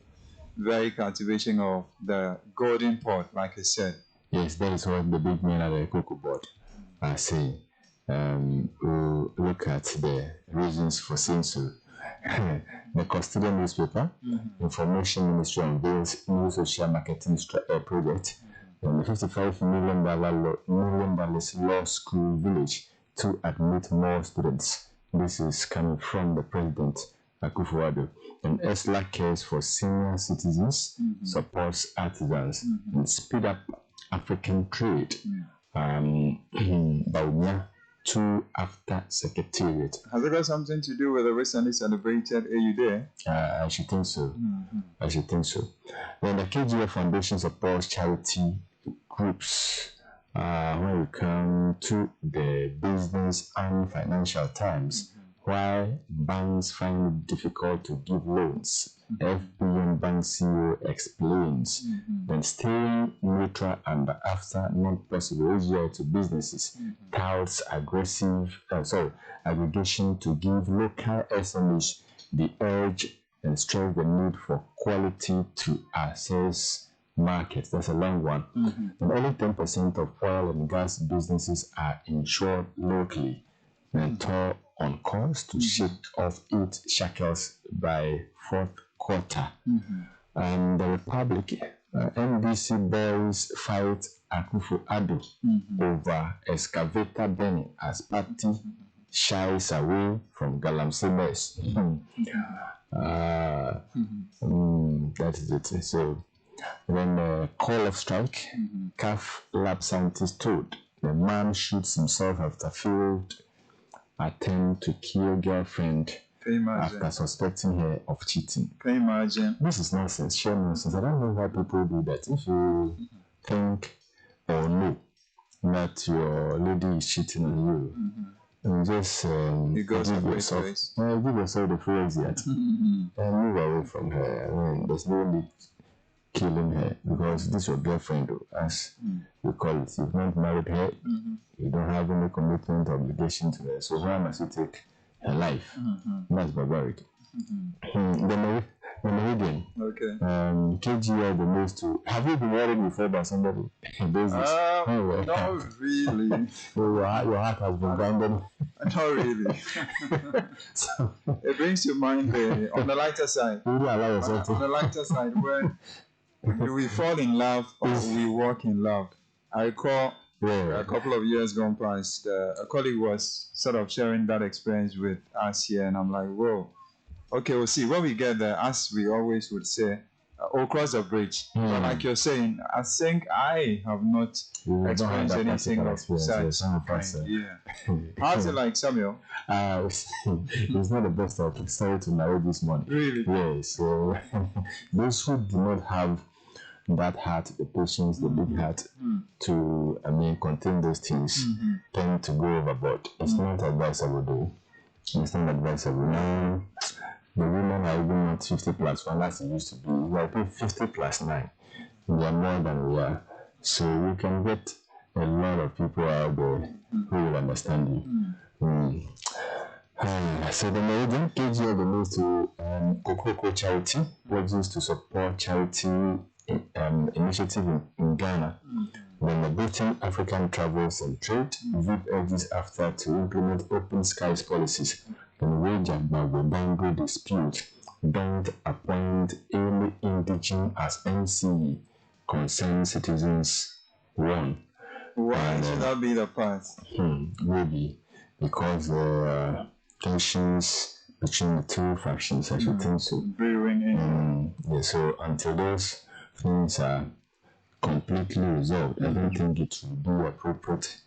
S5: very cultivation of the golden pot, like I said?
S8: Yes, that is what the big men at the cocoa board are saying. We'll look at the reasons for saying so. The custodian newspaper, Information Ministry unveils new social marketing project, and the $55 million law school village to admit more students. This is coming from the President Akufo-Addo. And ESLA cares for senior citizens, supports artisans, and speed up African trade. Baunia, 2 after Secretariat.
S5: Has it got something to do with the recently celebrated AU Day?
S8: I should think so. I should think so. Then the KGF Foundation supports charity groups. When we come to the business and financial times, why banks find it difficult to give loans.
S5: FBN Bank CEO explains. Then staying neutral and after not possible Israel to businesses touts aggregation to give local SMEs the urge and stress the need for quality to access markets. That's a long one. And only 10% of oil and gas businesses are insured locally. Mentor on course to shake off 8 shackles by fourth quarter. And the Republic, NBC boys fight Akufo-Addo over excavator burning as party shies away from Galamsey mess. That is it. So then call of strike, CAF lab scientist told the man shoots himself after failed attempt to kill girlfriend after suspecting her of cheating.
S11: Can you imagine?
S5: This is nonsense, sheer nonsense. I don't know why people do that. If you think or know that your lady is cheating on you, and just give yourself the phrase yet and move away from her. I mean, there's no need killing her because this is your girlfriend, as we call it. You've not married her, you don't have any commitment or obligation to her, so why must you take her life? That's barbaric. The Meridian.
S11: Okay.
S5: KGL the most to. Have you been worried before by somebody?
S11: Not really.
S5: Your heart has been grounded.
S11: Not really. So it brings to mind on the lighter side. On the lighter side, when we fall in love or we walk in love. I recall a couple of years gone past, a colleague was sort of sharing that experience with us here, and I'm like, whoa, okay, we'll see. When we get there, as we always would say, we'll cross the bridge. But like you're saying, I think I have not experienced anything of such. How's it like, Samuel?
S5: It's not the best of story to narrate this morning.
S11: Really?
S5: Yes. So those who do not have that heart, the patience, the big heart to, contain those things, tend to go overboard. It's not advisable though. It's not advisable. Now, the women are even not 50 plus 1 as it used to be. We are 50 plus 9. We are more than we are. So you can get a lot of people out there who will understand you. So the Meridian KGL the news to Kokoko Charity, which is to support charity initiative in Ghana. When the Britain African Travels and Trade, VIP urges after to implement open skies policies and wage and Bango dispute, don't appoint any indigene as NCE, concerned citizens one.
S11: Why should that be the path?
S5: Maybe because tensions between the two factions, I should think so.
S11: Brewing in.
S5: Yeah, so until those things are completely resolved, I don't think it would be appropriate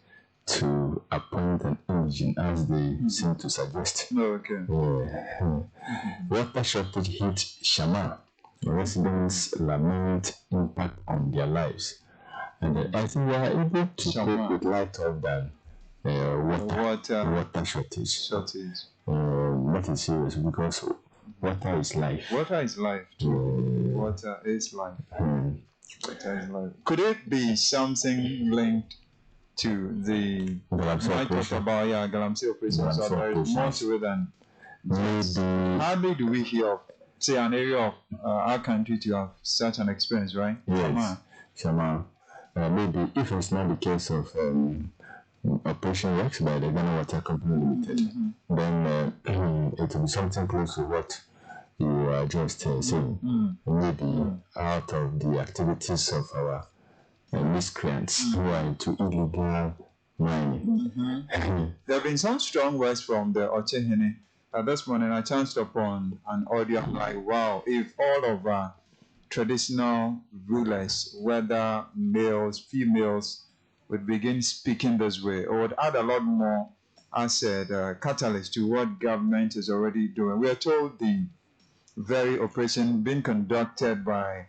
S5: to appoint an indigene as they seem to suggest.
S11: Okay.
S5: Water shortage hit Shama. Residents lament impact on their lives. And I think we are able to cope with lighter than water shortage. That is serious because water is life.
S11: Water is life. Water is life. Water is life. Could it be something linked to the Galamsey operation? So there is more to it than hardly do we hear of, say, an area of our country to have such an experience, right?
S5: Yes. Shama. Maybe if it's not the case of operation works by the Ghana Water Company Limited, then it will be something close to what you are just saying. Maybe out of the activities of our miscreants who are into illegal mining.
S11: There have been some strong words from the Ochehene. This morning I chanced upon an audio. I'm like, wow, if all of our traditional rulers, whether males, females, would begin speaking this way, or would add a lot more, I said, catalyst to what government is already doing. We are told the very operation being conducted by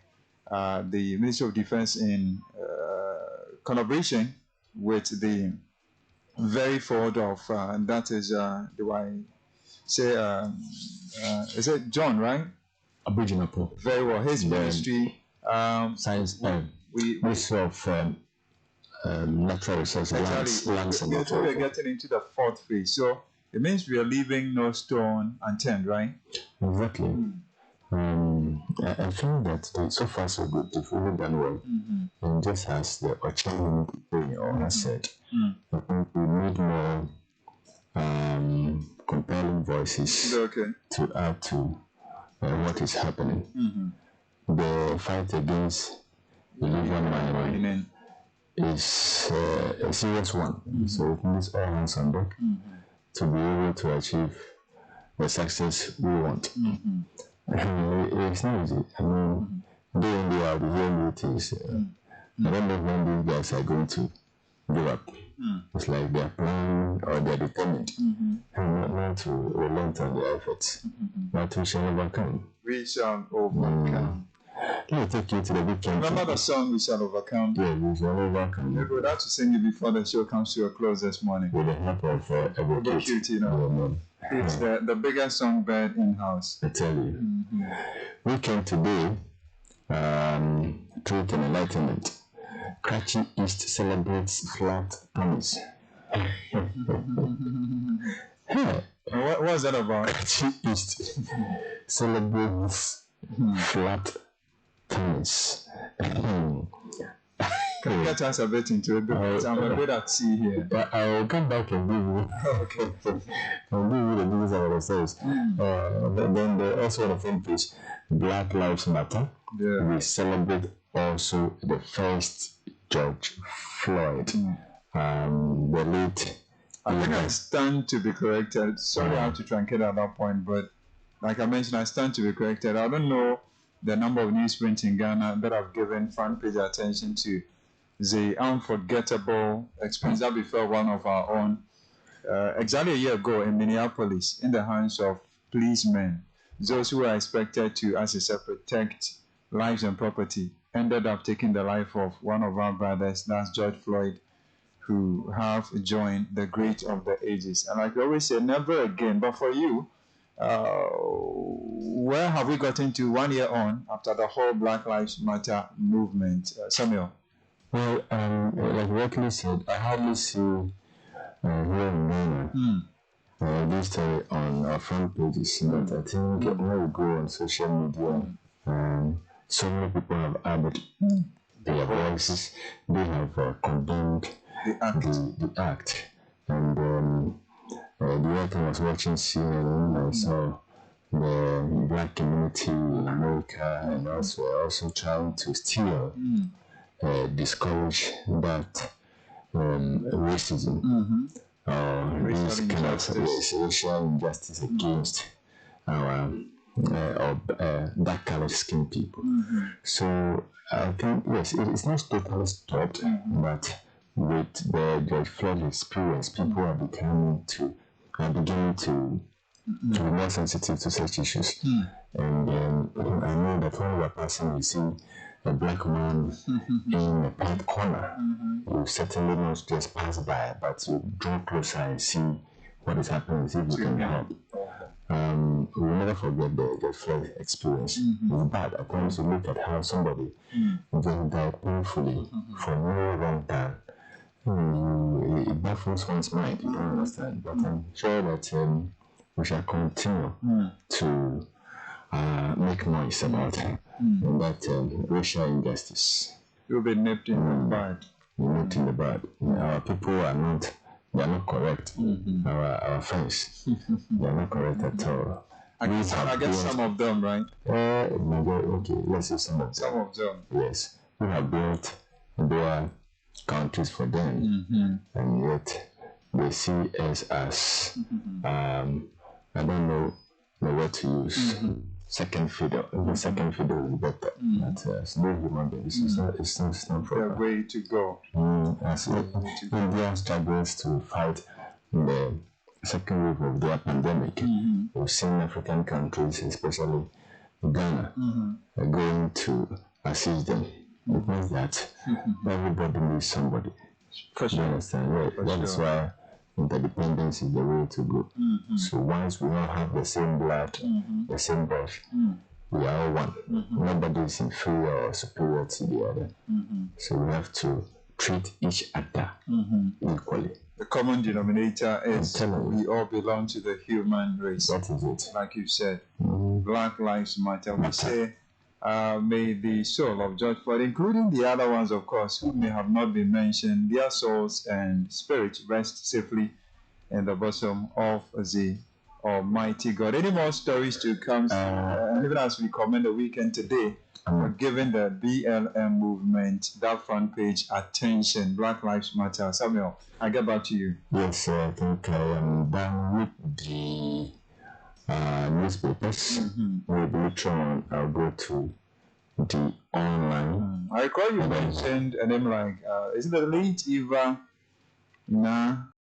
S11: the Ministry of Defense in collaboration with the very forward of, that is, do I say, is it John, right?
S8: Aboriginal.
S11: Very well. His ministry,
S8: science,
S11: we
S8: Ministry of Natural Resources, lands and
S11: natural. We're getting into the fourth phase, so it means we are leaving no stone unturned, right?
S8: Exactly. I feel that so far so good. They've really done well. And just as the Ochan has said, I think we need more compelling voices to add to what is happening. The fight against illegal mining is a serious one. So it needs all hands on deck to be able to achieve the success we want. It's not easy. I mean, day in, day out, the hear new things. I don't know when these guys are going to give up. It's like they're planning or they're determined and not to relent on their efforts. But we shall overcome.
S11: We shall overcome.
S8: Let me take you to the big country.
S11: Remember the song, We Shall Overcome?
S8: Yeah, we shall overcome.
S11: We would have to sing it before the show comes to a close this morning.
S8: With the help of
S11: Evercute, you know. It's the biggest songbird in-house.
S8: I tell you. Weekend today, Truth and Enlightenment. Karachi East celebrates flat tummies.
S11: What was that about?
S8: Karachi East celebrates flat tummies.
S11: Can you get us a bit into it? Because I'm a bit at sea here.
S8: I'll come back and give you. I'll give you the details about ourselves. Then also on the front page, Black Lives Matter. We celebrate also the first George Floyd. The late.
S11: I think I stand to be corrected. Sorry, I have to truncate at that point, but like I mentioned, I stand to be corrected. I don't know the number of newsprints in Ghana that have given front page attention to the unforgettable experience that befell one of our own exactly a year ago in Minneapolis in the hands of policemen. Those who were expected to, as I said, protect lives and property ended up taking the life of one of our brothers, that's George Floyd, who have joined the great of the ages. And like we always say, never again. But for you, where have we gotten to 1 year on after the whole Black Lives Matter movement? Samuel?
S8: Well, like rightly said, I hardly see here in Ghana this story on our front pages, but I think when we go on social media, so many people have added their voices. They have condemned the act. And the other time I was watching CNN, I saw the black community in America and also trying to still discourage that racism this kind of racial injustice against our dark colored skin people. So I think yes, it's not totally stopped, but with the George Floyd experience, people are beginning to be more sensitive to such issues. And I know that when we are passing, we see a black man in a path corner. You certainly not just pass by, but you draw closer and see what is happening, see if you can help. We will never forget the Floyd experience. It's bad. At times you look at how somebody just died painfully for no wrong time. It baffles one's mind. You don't understand. But I'm sure that we shall continue to make noise about that racial injustice.
S11: You'll be nipped in the bud.
S8: Nipped in the bud. Our people are not. They are not correct. Our friends, they are not correct at all.
S11: I guess some of them, right?
S8: Okay, let's say some of them.
S11: Some of them.
S8: Yes, we have built their countries for them, and yet they see us as I don't know the word to use. Second fiddle. The second fiddle is better. But no human beings. It's not proper.
S11: The way to go.
S8: As India struggles to fight the second wave of their pandemic, we've seen African countries, especially Ghana, going to assist them. It means that everybody needs somebody.
S11: For sure.
S8: You understand? Right? That is why interdependence is the way to go. So once we all have the same blood, the same birth,
S12: we are all one. Nobody is inferior or superior to the other. So we have to treat each other equally.
S11: The common denominator is we all belong to the human race.
S12: That is it.
S11: Like you said, Black Lives Matter. We say, may the soul of George Floyd, including the other ones, of course, who may have not been mentioned, their souls and spirits rest safely in the bosom of the Almighty God. Any more stories to come? Even as we comment the weekend today, we're giving the BLM movement that front page attention. Black Lives Matter. Samuel, I get back to you.
S12: Yes, I think I am done with the newspapers. Maybe later on I'll go to the online.
S11: I recall you mentioned a name like, is it the late Eva?